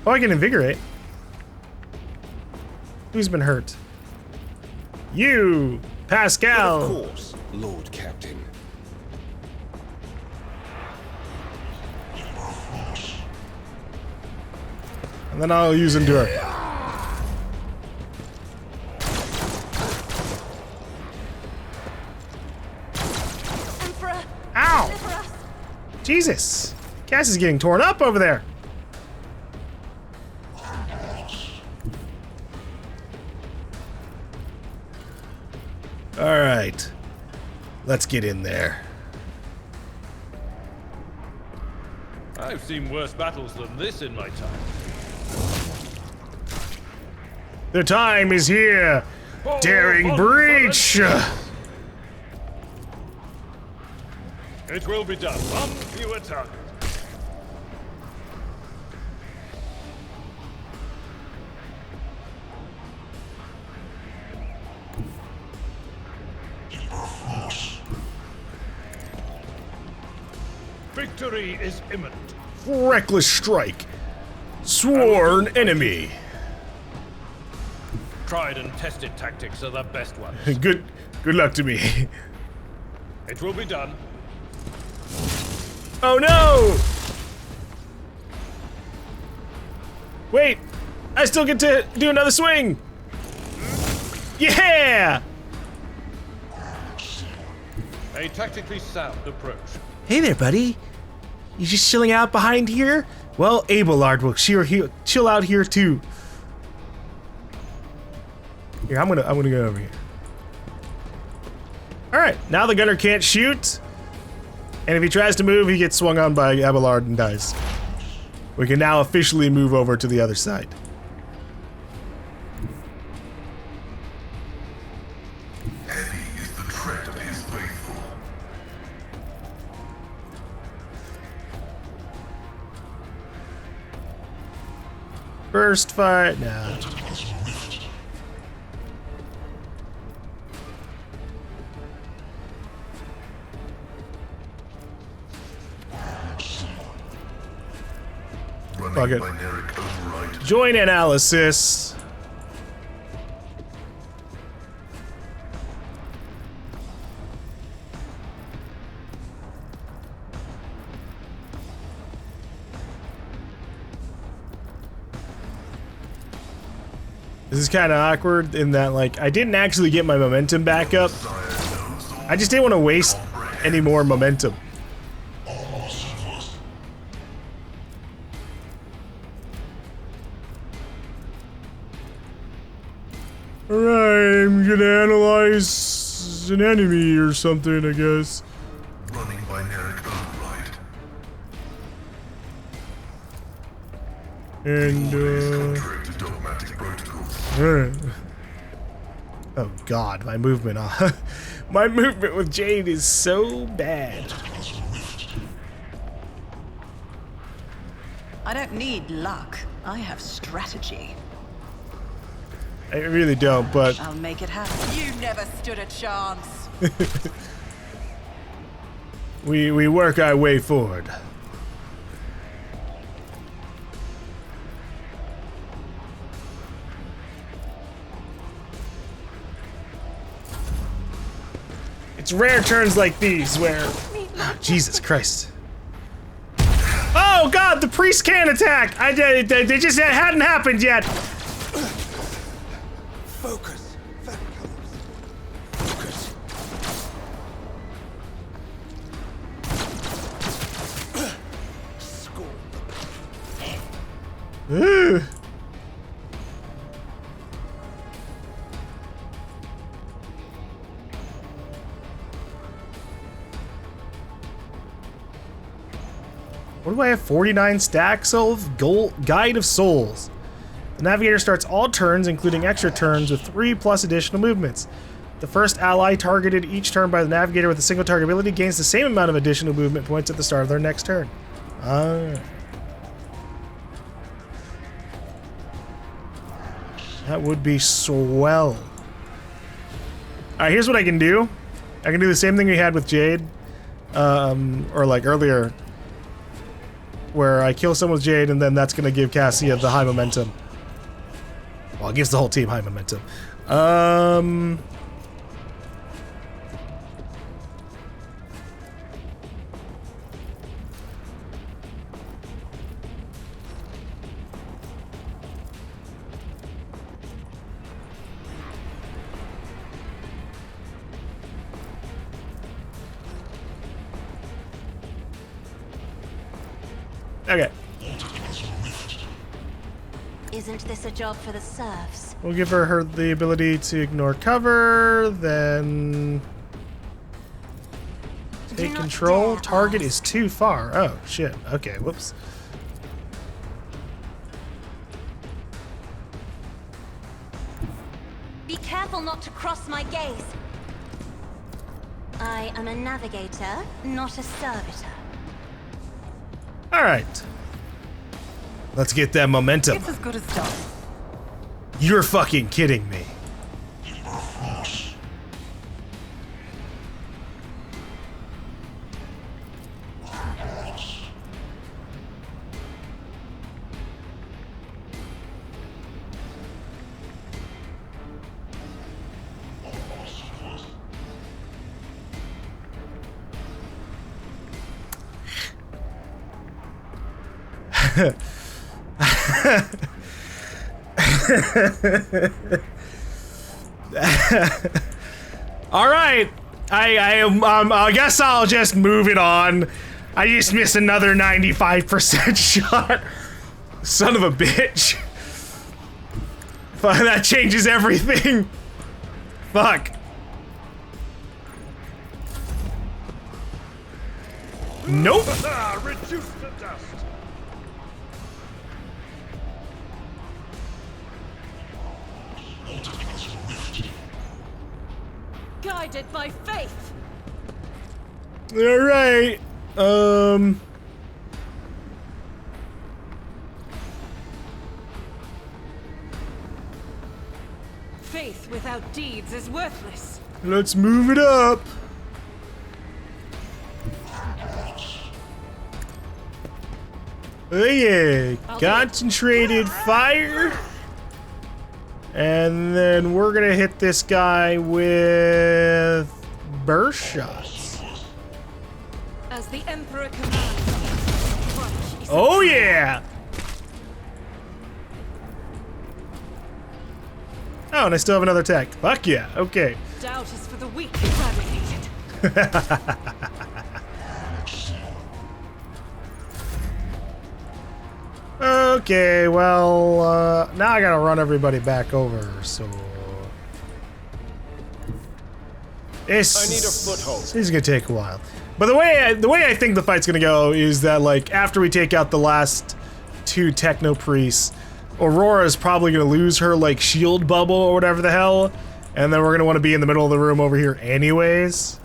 Oh, I can invigorate. Who's been hurt? You, Pascal. Of course, Lord Captain. And then I'll use Endure. Emperor, Ow! deliver us. Jesus! Cass is getting torn up over there. Alright. Let's get in there. I've seen worse battles than this in my time. The time is here! Daring breach! It will be done. One fewer target. Victory is imminent. Reckless strike. Sworn enemy. Tried and tested tactics are the best ones. Good luck to me. It will be done. Oh no! Wait! I still get to do another swing! Yeah! A tactically sound approach. Hey there, buddy. You just chilling out behind here? Well, Abelard will chill out here too. Here, I'm gonna go over here. Alright, now the gunner can't shoot. And if he tries to move, he gets swung on by Abelard and dies. We can now officially move over to the other side. Heavy is the tread of his faithful. Burst fire. Nah. Fuck it. Binaric override. Join analysis. This is kind of awkward in that, like, I didn't actually get my momentum back up. I just didn't want to waste any more momentum. Alright, I'm gonna analyze an enemy or something, I guess. Running binaric override. And, Contrary to dogmatic protocols. oh god, my movement my movement with Jade is so bad. I don't need luck. I have strategy. I really don't, but I'll make it happen. You never stood a chance. we work our way forward. It's rare turns like these where Jesus Christ. Oh god, the priest can attack! They just hadn't happened yet. Focus. Focus. Score. Ugh. What do I have? 49 stacks of Guide of Souls. The navigator starts all turns, including extra turns, with 3+ additional movements. The first ally targeted each turn by the navigator with a single target ability gains the same amount of additional movement points at the start of their next turn. That would be swell. Alright, here's what I can do. I can do the same thing we had with Jade. Or like earlier. Where I kill someone with Jade and then that's gonna give Cassia the high momentum. Well, it gives the whole team high momentum. Okay. Isn't this a job for the serfs? We'll give her the ability to ignore cover, then take control. Target is too far. Oh, shit. Okay, whoops. Be careful not to cross my gaze. I am a navigator, not a servitor. All right. Let's get that momentum. It's as good as done. You're fucking kidding me. All right, I guess I'll just move it on. I just missed another 95% shot. Son of a bitch. Fuck, that changes everything. Fuck. Nope. Reduced to dust. Guided by faith. All right. Faith without deeds is worthless. Let's move it up. Oh yeah, concentrated fire. And then we're gonna hit this guy with burst shots. As the Emperor commands. Oh yeah! Oh, and I still have another attack. Fuck yeah, okay. Doubt is for the weak, fabricated. Okay, well, now I gotta run everybody back over, so... I need a foothold. This is gonna take a while. But the way I think the fight's gonna go is that, like, after we take out the last two techno priests, Aurora is probably gonna lose her, like, shield bubble or whatever the hell, and then we're gonna want to be in the middle of the room over here anyways.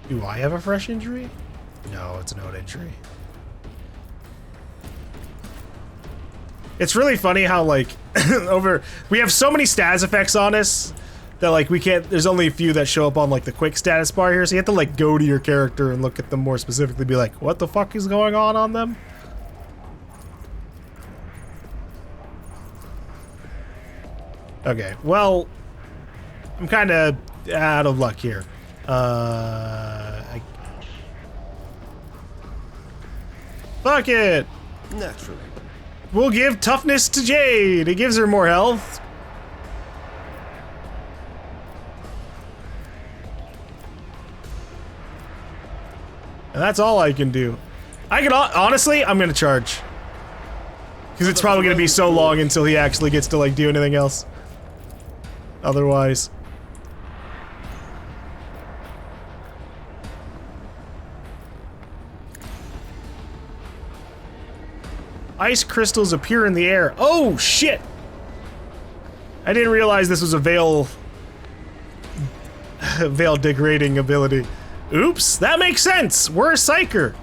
Do I have a fresh injury? No, it's an old injury. It's really funny how, like, we have so many stats effects on us that, like, we can't, there's only a few that show up on, like, the quick status bar here, so you have to, like, go to your character and look at them more specifically, be like, what the fuck is going on them? Okay, well, I'm kind of out of luck here. Fuck it! Naturally. We'll give toughness to Jade. It gives her more health. And that's all I can do. I can honestly, I'm gonna charge. Because it's probably gonna be so long until he actually gets to like do anything else. Otherwise. Ice crystals appear in the air. Oh shit! I didn't realize this was a veil degrading ability. Oops, that makes sense. We're a psyker.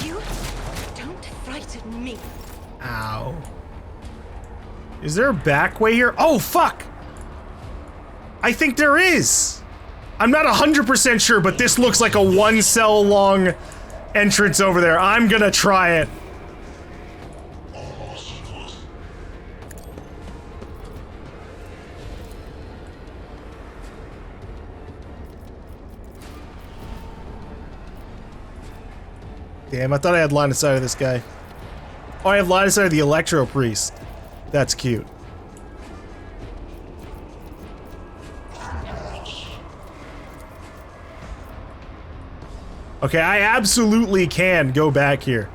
You don't frighten me. Ow. Is there a back way here? Oh, fuck! I think there is! I'm not 100% sure, but this looks like a 1 cell long entrance over there. I'm gonna try it. Damn, I thought I had line of sight of this guy. Oh, I have line of sight of the electro priest. That's cute. Okay, I absolutely can go back here.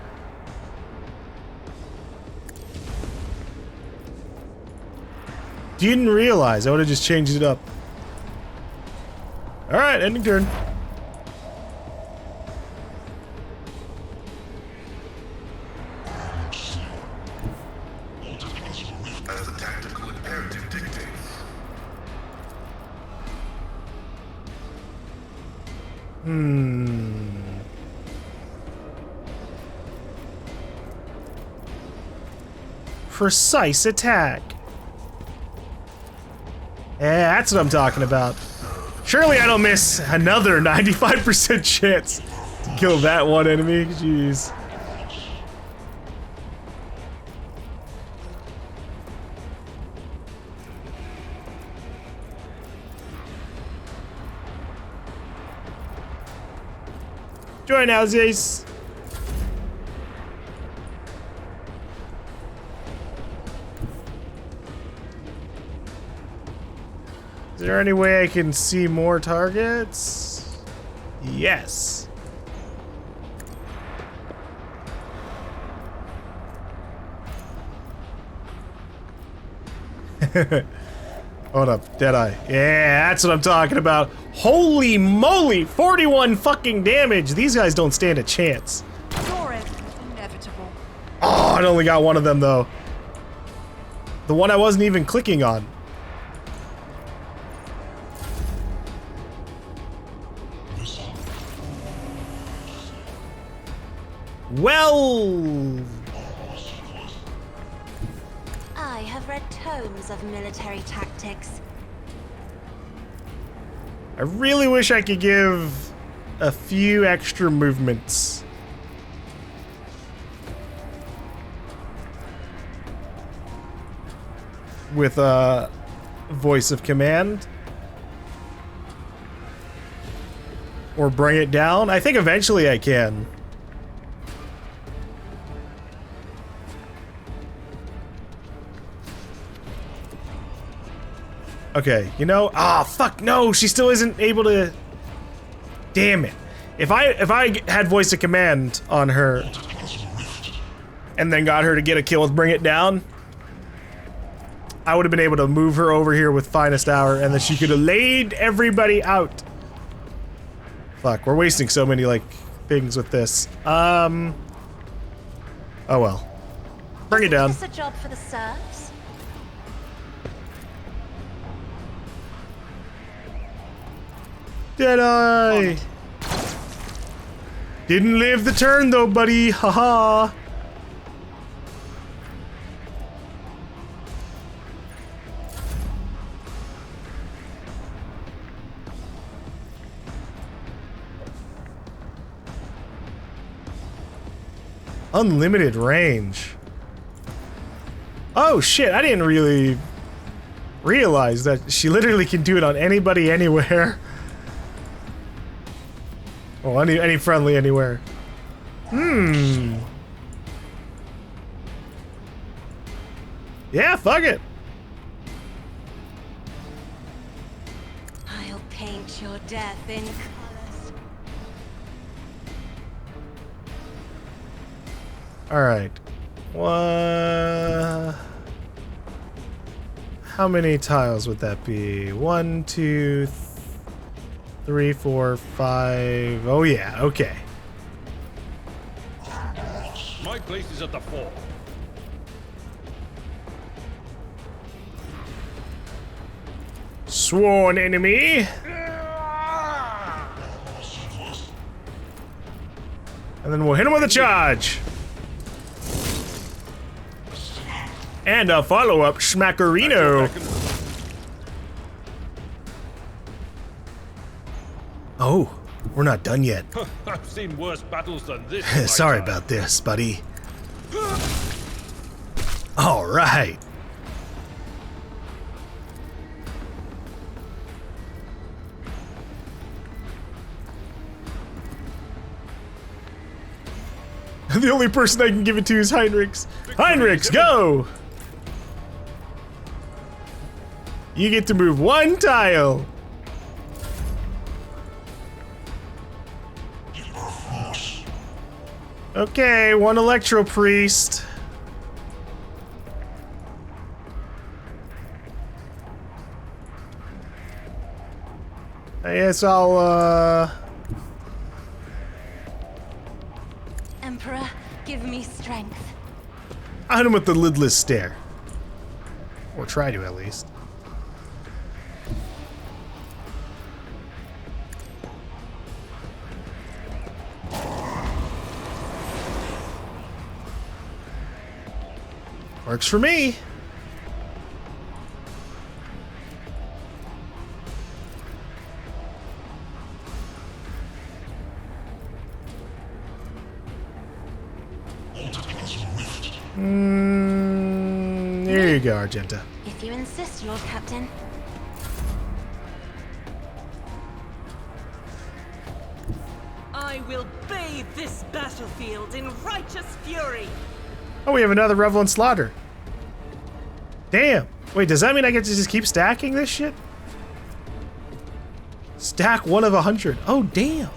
Didn't realize. I would have just changed it up. Alright, ending turn. As the tactical imperative dictates. Precise attack. Yeah, that's what I'm talking about. Surely I don't miss another 95% chance to kill that one enemy. Jeez. Join Alzies. Is there any way I can see more targets? Yes. Hold up, Deadeye. Yeah, that's what I'm talking about. Holy moly, 41 fucking damage. These guys don't stand a chance. You're inevitable. Oh, I only got one of them though. The one I wasn't even clicking on. Well, I have read tomes of military tactics. I really wish I could give a few extra movements. With a voice of command. Or bring it down. I think eventually I can. Okay, you know, fuck no, she still isn't able to. Damn it. If I had voice of command on her and then got her to get a kill with bring it down, I would have been able to move her over here with finest hour and then she could have laid everybody out. Fuck, we're wasting so many like things with this. Oh well. Bring it down. Is this a job for the serfs? Did I? Didn't live the turn though, buddy. Haha. Unlimited range. Oh shit, I didn't really realize that she literally can do it on anybody anywhere. Oh, any friendly anywhere. Yeah, fuck it. I'll paint your death in colors. All right. How many tiles would that be? 1, 2, 3, 4, 5. Oh yeah, okay. My place is at the fort. Sworn enemy. And then we'll hit him with a charge. And a follow-up schmackerino. Oh, we're not done yet. I've seen worse battles than this. in my Sorry time. about this, buddy. All right. The only person I can give it to is Heinrichs. Heinrichs, go! You get to move 1 tile. Okay, 1 electro priest. I guess I'll Emperor, give me strength. hit him with the lidless stare. Or try to, at least. Works for me. Here you go, Argenta. If you insist, Lord Captain. I will bathe this battlefield in righteous fury. Oh, we have another Revel and Slaughter. Damn. Wait, does that mean I get to just keep stacking this shit? Stack 1 of 100. Oh, damn.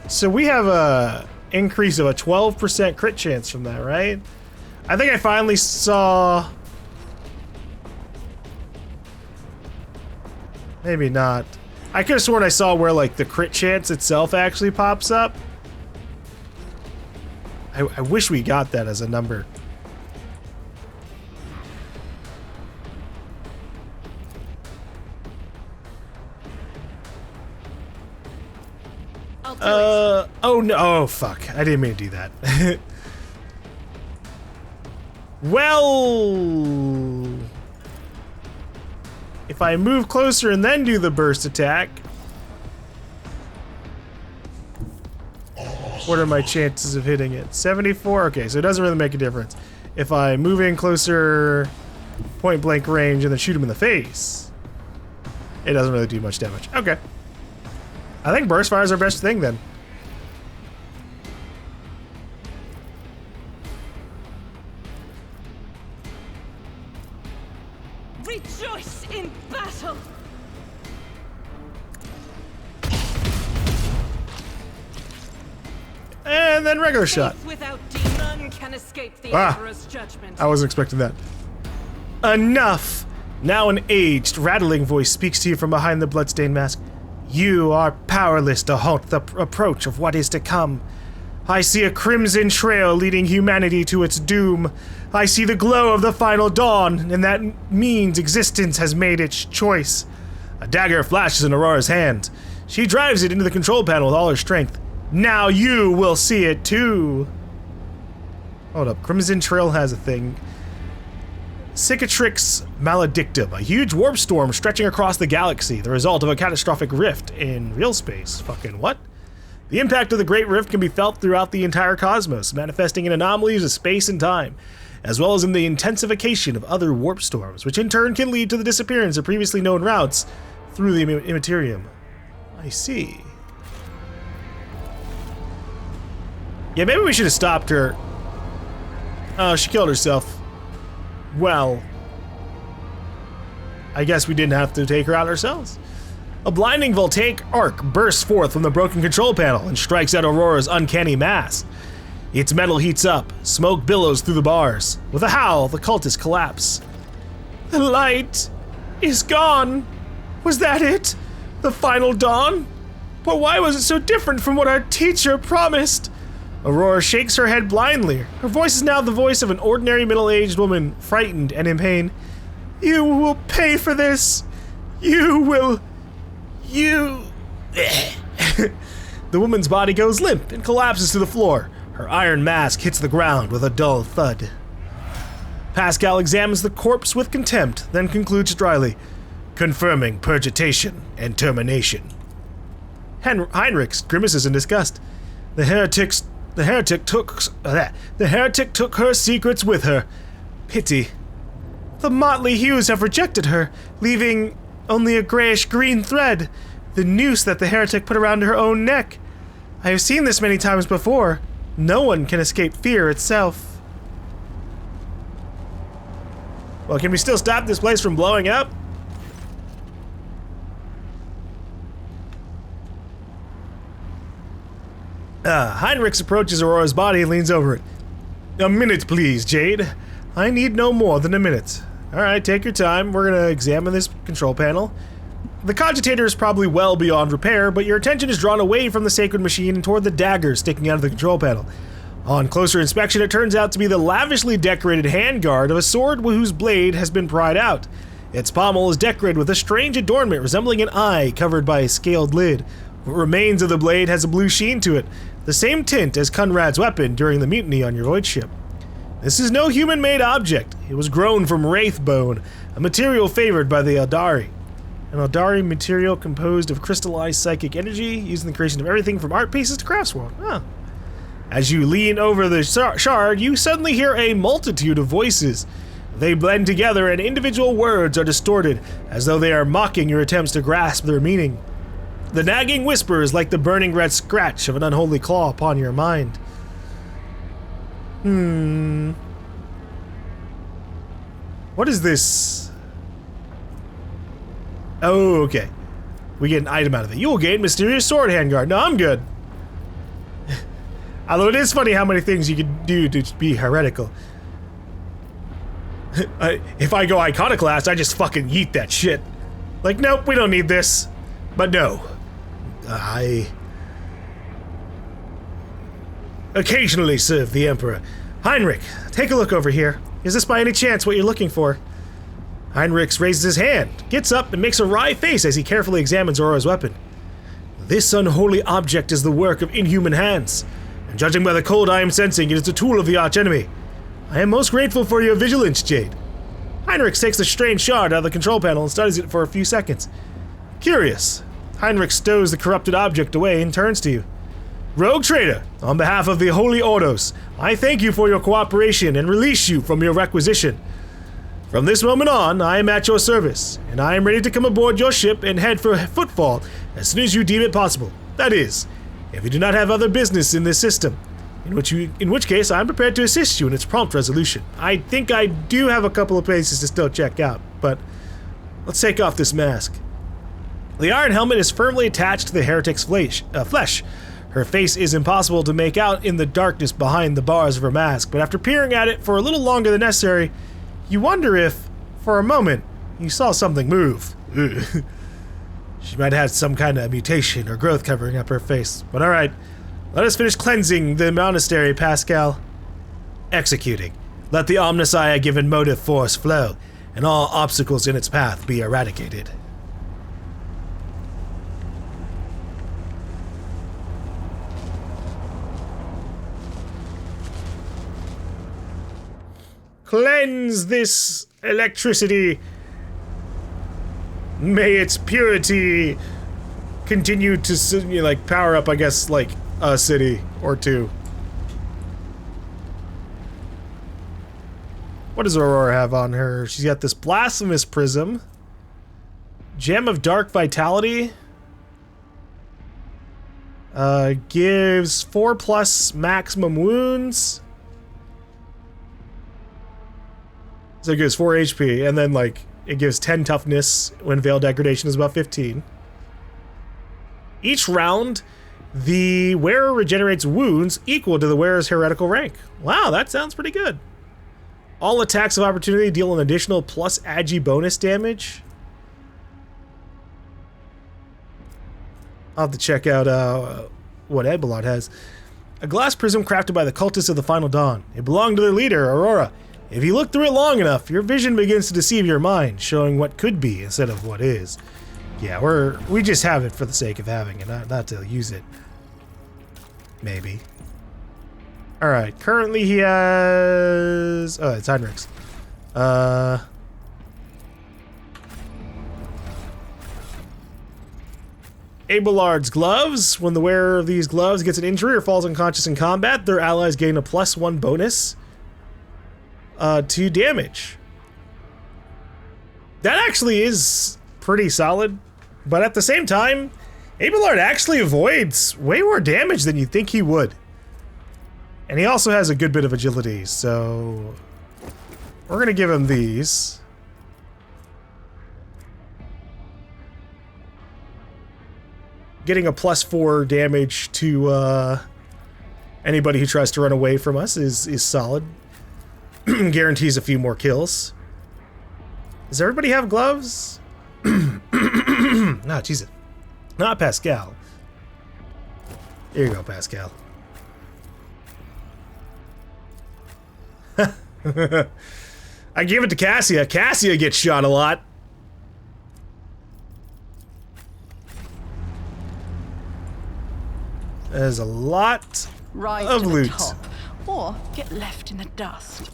So we have a increase of a 12% crit chance from that, right? I think I finally saw... Maybe not. I could have sworn I saw where, like, the crit chance itself actually pops up. I wish we got that as a number. I'll do it. Oh no, oh fuck. I didn't mean to do that. Well... If I move closer and then do the burst attack... What are my chances of hitting it? 74? Okay, so it doesn't really make a difference. If I move in closer, point blank range, and then shoot him in the face, it doesn't really do much damage. Okay. I think burst fire is our best thing then. Rejoice in battle. And then regular shot. Faith without demon can escape the Ah. Emperor's judgment. I wasn't expecting that. Enough! Now an aged, rattling voice speaks to you from behind the bloodstained mask. You are powerless to halt the approach of what is to come. I see a crimson trail leading humanity to its doom. I see the glow of the final dawn, and that means existence has made its choice. A dagger flashes in Aurora's hand. She drives it into the control panel with all her strength. Now you will see it too. Hold up, Crimson Trail has a thing. Cicatrix Maledictum, a huge warp storm stretching across the galaxy, the result of a catastrophic rift in real space. Fucking what? The impact of the Great Rift can be felt throughout the entire cosmos, manifesting in anomalies of space and time, as well as in the intensification of other warp storms, which in turn can lead to the disappearance of previously known routes through the Imperium. I see. Yeah, maybe we should have stopped her. Oh, she killed herself. Well, I guess we didn't have to take her out ourselves. A blinding voltaic arc bursts forth from the broken control panel and strikes at Aurora's uncanny mass. Its metal heats up, smoke billows through the bars. With a howl, the cultists collapse. The light is gone. Was that it? The final dawn? But why was it so different from what our teacher promised? Aurora shakes her head blindly. Her voice is now the voice of an ordinary middle-aged woman, frightened and in pain. You will pay for this. You will... You... The woman's body goes limp and collapses to the floor. Her iron mask hits the ground with a dull thud. Pascal examines the corpse with contempt, then concludes dryly, confirming purgitation and termination. Heinrich grimaces in disgust. The heretic took her secrets with her. Pity. The motley hues have rejected her, leaving only a grayish-green thread, the noose that the heretic put around her own neck. I have seen this many times before. No one can escape fear itself. Well, can we still stop this place from blowing up? Heinrich approaches Aurora's body and leans over it. A minute, please, Jade. I need no more than a minute. Alright, take your time. We're gonna examine this control panel. The cogitator is probably well beyond repair, but your attention is drawn away from the sacred machine and toward the dagger sticking out of the control panel. On closer inspection, it turns out to be the lavishly decorated handguard of a sword whose blade has been pried out. Its pommel is decorated with a strange adornment resembling an eye covered by a scaled lid. What remains of the blade has a blue sheen to it, the same tint as Conrad's weapon during the mutiny on your void ship. This is no human-made object. It was grown from wraith bone, a material favored by the Eldari. An Eldari material composed of crystallized psychic energy, used in the creation of everything from art pieces to craftswork. Huh. As you lean over the shard, you suddenly hear a multitude of voices. They blend together and individual words are distorted, as though they are mocking your attempts to grasp their meaning. The nagging whisper is like the burning red scratch of an unholy claw upon your mind. What is this? Oh, okay. We get an item out of it. You will gain mysterious sword handguard. No, I'm good. Although it is funny how many things you can do to be heretical. If I go iconoclast, I just fucking yeet that shit. Like, nope, we don't need this. But no. I occasionally serve the Emperor. Heinrich, take a look over here. Is this by any chance what you're looking for? Heinrich raises his hand, gets up, and makes a wry face as he carefully examines Aurora's weapon. This unholy object is the work of inhuman hands, and judging by the cold I am sensing, it is the tool of the archenemy. I am most grateful for your vigilance, Jade. Heinrich takes the strange shard out of the control panel and studies it for a few seconds. Curious. Heinrich stows the corrupted object away and turns to you. Rogue Trader, on behalf of the Holy Ordos, I thank you for your cooperation and release you from your requisition. From this moment on, I am at your service, and I am ready to come aboard your ship and head for Footfall as soon as you deem it possible. That is, if you do not have other business in this system, in which case I am prepared to assist you in its prompt resolution. I think I do have a couple of places to still check out, but let's take off this mask. The iron helmet is firmly attached to the heretic's flesh. Her face is impossible to make out in the darkness behind the bars of her mask, but after peering at it for a little longer than necessary, you wonder if, for a moment, you saw something move. She might have had some kind of mutation or growth covering up her face. But alright, let us finish cleansing the monastery, Pascal. Executing. Let the Omnissiah given motive force flow, and all obstacles in its path be eradicated. Cleanse this electricity. May its purity continue to, like, power up, I guess, like, a city or two. What does Aurora have on her? She's got this blasphemous prism. Gem of dark vitality. Gives 4+ maximum wounds. So it gives 4 HP, and then like it gives 10 toughness when Veil Degradation is about 15. Each round, the wearer regenerates wounds equal to the wearer's heretical rank. Wow, that sounds pretty good. All attacks of opportunity deal an additional plus agi bonus damage. I'll have to check out what Abel has. A glass prism crafted by the cultists of the Final Dawn. It belonged to their leader, Aurora. If you look through it long enough, your vision begins to deceive your mind, showing what could be instead of what is. Yeah, we just have it for the sake of having it, not to use it. Maybe. Alright, currently he has... Oh, it's Heinrich's. Abelard's gloves. When the wearer of these gloves gets an injury or falls unconscious in combat, their allies gain a +1 bonus to damage. That actually is pretty solid, but at the same time, Abelard actually avoids way more damage than you think he would. And he also has a good bit of agility, so we're gonna give him these. Getting a +4 damage to anybody who tries to run away from us is solid. Guarantees a few more kills. Does everybody have gloves? No, Jesus. Not Pascal. Here you go, Pascal. I give it to Cassia. Cassia gets shot a lot. There's a lot Rise of to loot. the top, or get left in the dust.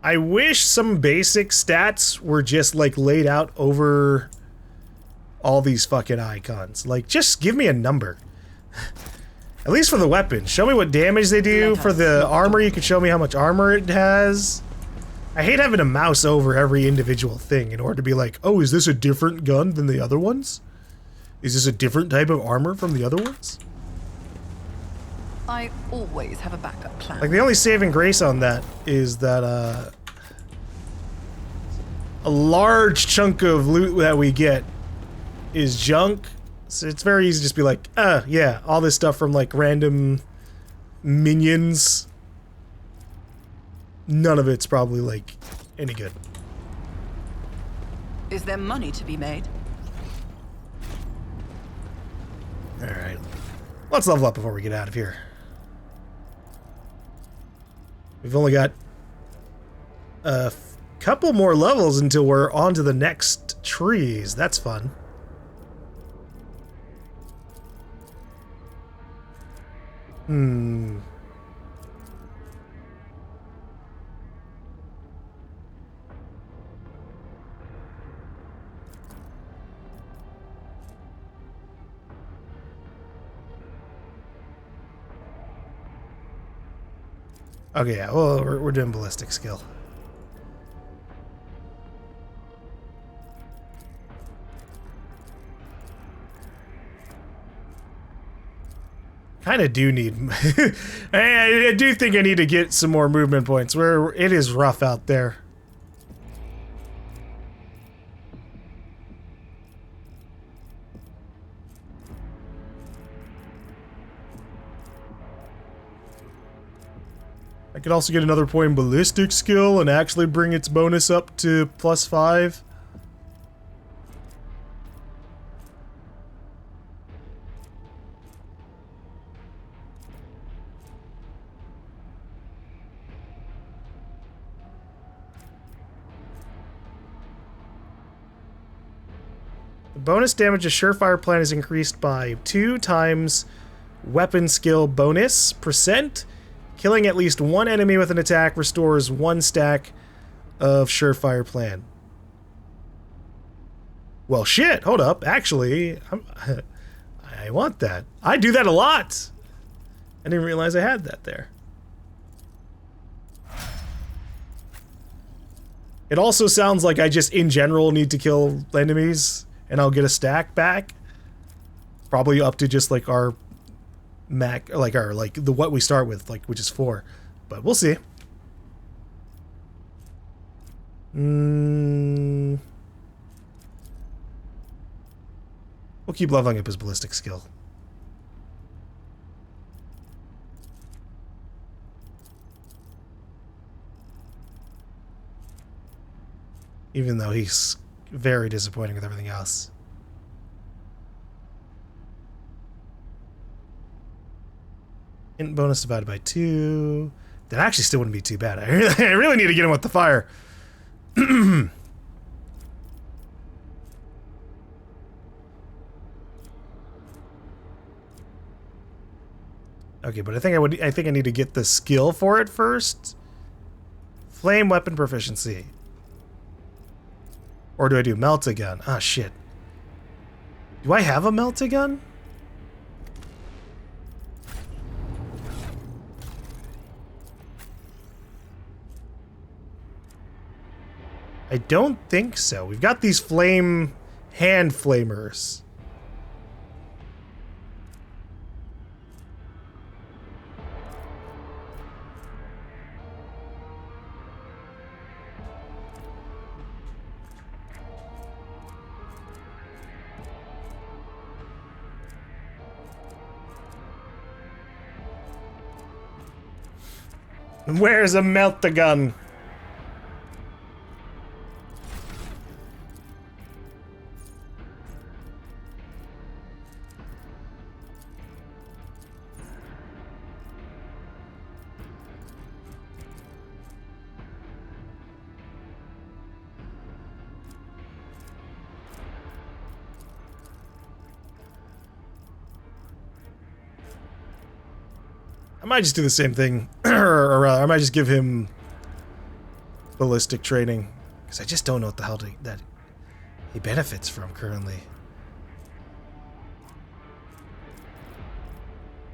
I wish some basic stats were just like laid out over all these fucking icons. Like, just give me a number. At least for the weapons. Show me what damage they do. For the armor, you can show me how much armor it has. I hate having to mouse over every individual thing in order to be like, oh, is this a different gun than the other ones? Is this a different type of armor from the other ones? I always have a backup plan. Like, the only saving grace on that is that, a large chunk of loot that we get is junk. So it's very easy to just be like, yeah, all this stuff from, like, random minions. None of it's probably, like, any good. Is there money to be made? Alright. Let's level up before we get out of here. We've only got a couple more levels until we're on to the next trees. That's fun. Okay, yeah, well, we're doing ballistic skill. Kind of do need... I do think I need to get some more movement points. Where it is rough out there. I could also get another point in ballistic skill and actually bring its bonus up to +5. The bonus damage of Surefire Plan is increased by 2 times weapon skill bonus %. Killing at least one enemy with an attack restores 1 stack of Surefire Plan. Well, shit, hold up. Actually, I want that. I do that a lot. I didn't realize I had that there. It also sounds like I just, in general, need to kill enemies, and I'll get a stack back. Probably up to just, like, our what we start with, like, which is 4. But we'll see. We'll keep leveling up his ballistic skill. Even though he's very disappointing with everything else. Int bonus divided by 2. That actually still wouldn't be too bad. I really need to get him with the fire. Okay, but I think I need to get the skill for it first. Flame weapon proficiency. Or do I do melt-a-gun? Ah, shit. Do I have a melt-a-gun? I don't think so. We've got these flame hand flamers. Where's a melt-a-gun? I might just do the same thing, or rather, I might just give him ballistic training, because I just don't know what the hell that he benefits from currently.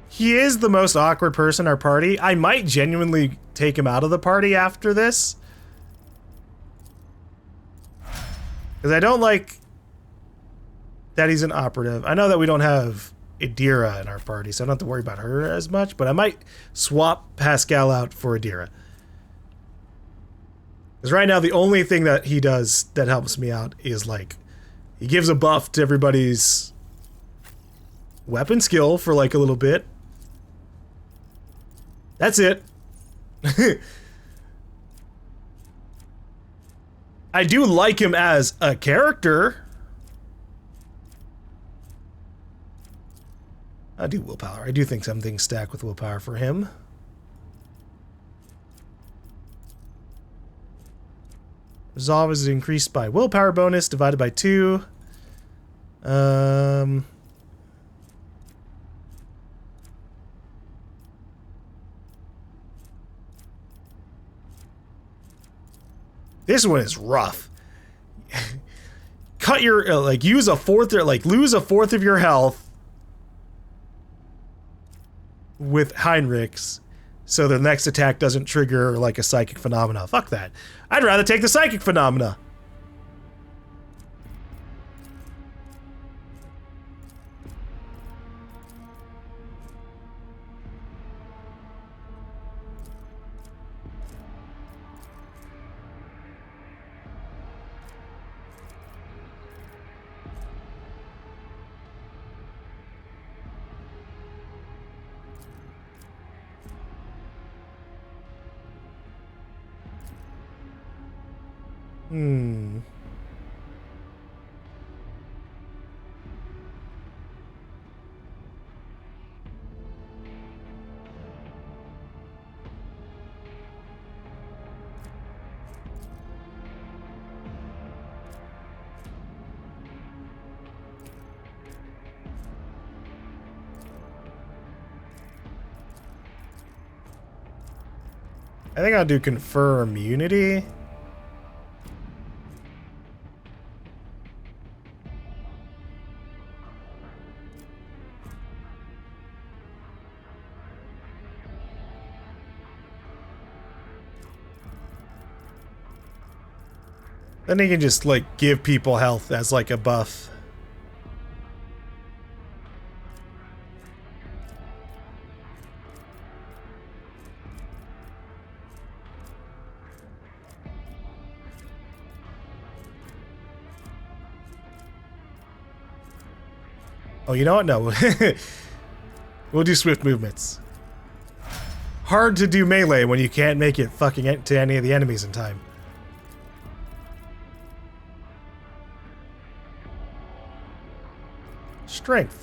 He is the most awkward person in our party. I might genuinely take him out of the party after this, because I don't like that he's an operative. I know that we don't have Adira in our party, so I don't have to worry about her as much, but I might swap Pascal out for Adira. Because right now, the only thing that he does that helps me out is, like, he gives a buff to everybody's weapon skill for, like, a little bit. That's it. I do like him as a character. I do willpower. I do think some things stack with willpower for him. Resolve is increased by willpower bonus divided by 2. This one is rough. Cut your like use a fourth or like lose a fourth of your health with Heinrichs, so the next attack doesn't trigger like a psychic phenomena. Fuck that. I'd rather take the psychic phenomena. I think I'll do confer immunity. Then he can just, like, give people health as, like, a buff. Oh, you know what? No. We'll do swift movements. Hard to do melee when you can't make it fucking to any of the enemies in time. Strength.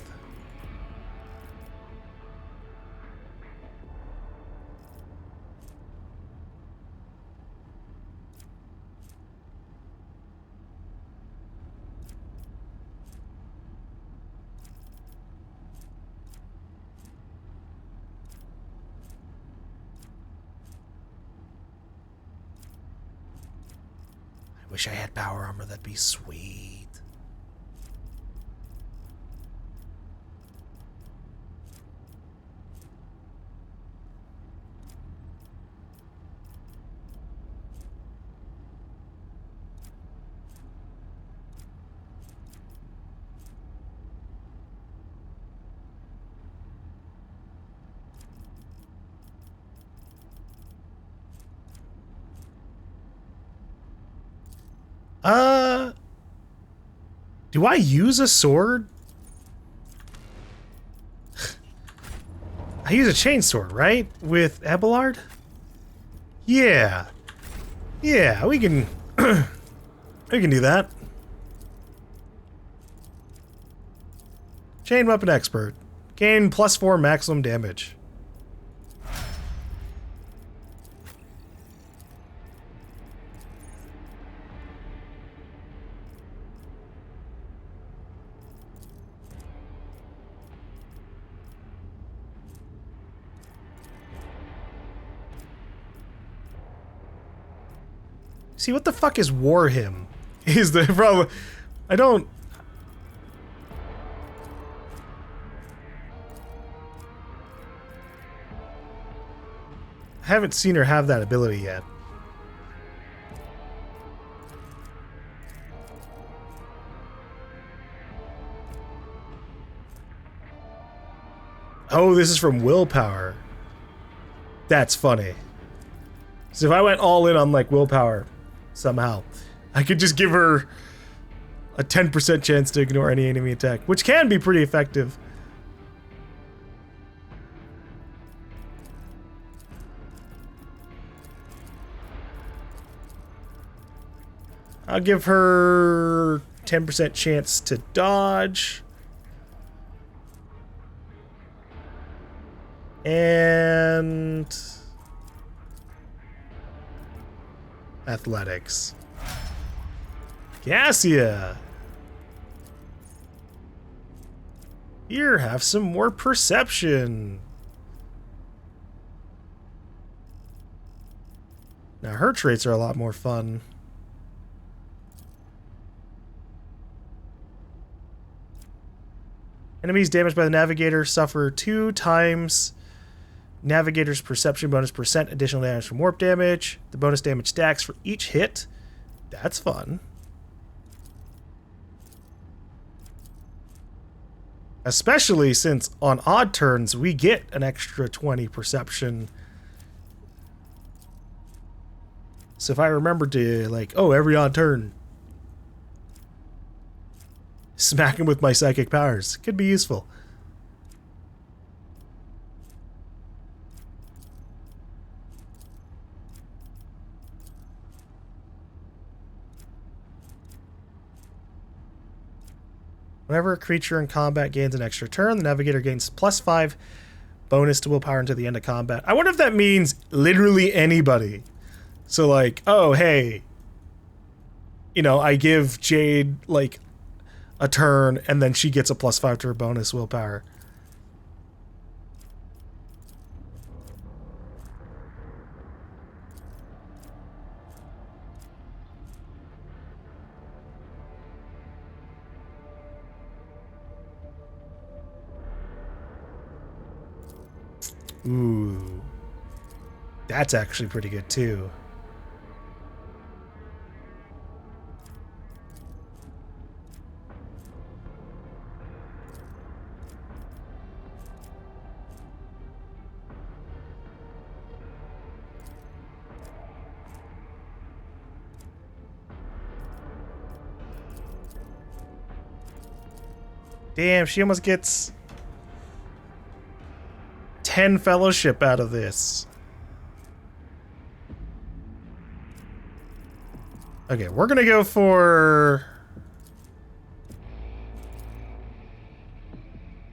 I wish I had power armor, that'd be sweet. Do I use a sword? I use a chainsword, right? With Abelard? Yeah. Yeah, we can we can do that. Chain weapon expert. Gain +4 maximum damage. See, what the fuck is war hymn? Is the problem. I don't... I haven't seen her have that ability yet. Oh, this is from willpower. That's funny. So if I went all in on, like, willpower somehow, I could just give her a 10% chance to ignore any enemy attack, which can be pretty effective. I'll give her 10% chance to dodge. And athletics. Cassia! Here, have some more perception. Now her traits are a lot more fun. Enemies damaged by the navigator suffer 2 times Navigator's perception bonus % additional damage from warp damage. The bonus damage stacks for each hit. That's fun. Especially since on odd turns we get an extra 20 perception. So if I remember to, like, oh, every odd turn, smack him with my psychic powers, could be useful. Whenever a creature in combat gains an extra turn, the navigator gains +5 bonus to willpower until the end of combat. I wonder if that means literally anybody. So, like, oh, hey, you know, I give Jade, like, a turn, and then she gets a +5 to her bonus willpower. Ooh. That's actually pretty good, too. Damn, she almost gets 10 fellowship out of this. Okay, we're gonna go for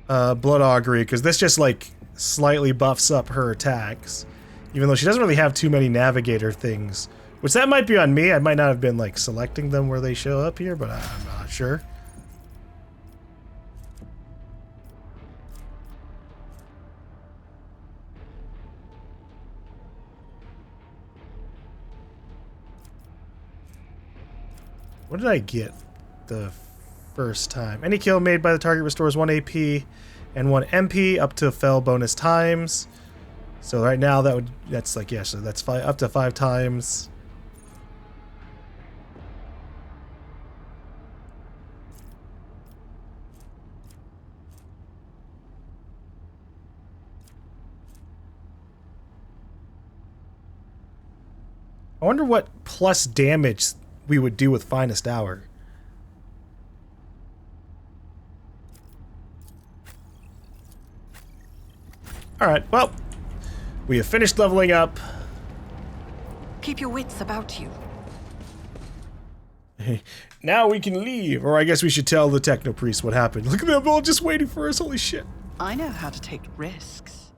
Blood Augury, because this just like slightly buffs up her attacks. Even though she doesn't really have too many navigator things. Which that might be on me. I might not have been like selecting them where they show up here, but I'm not sure. What did I get the first time? Any kill made by the target restores 1 AP and 1 MP up to fell bonus times. So right now that's like, yeah, so that's up to 5 times. I wonder what plus damage we would do with Finest Hour. Alright, well, we have finished leveling up. Keep your wits about you. Now we can leave, or I guess we should tell the Techno Priest what happened. Look at them all just waiting for us, holy shit. I know how to take risks.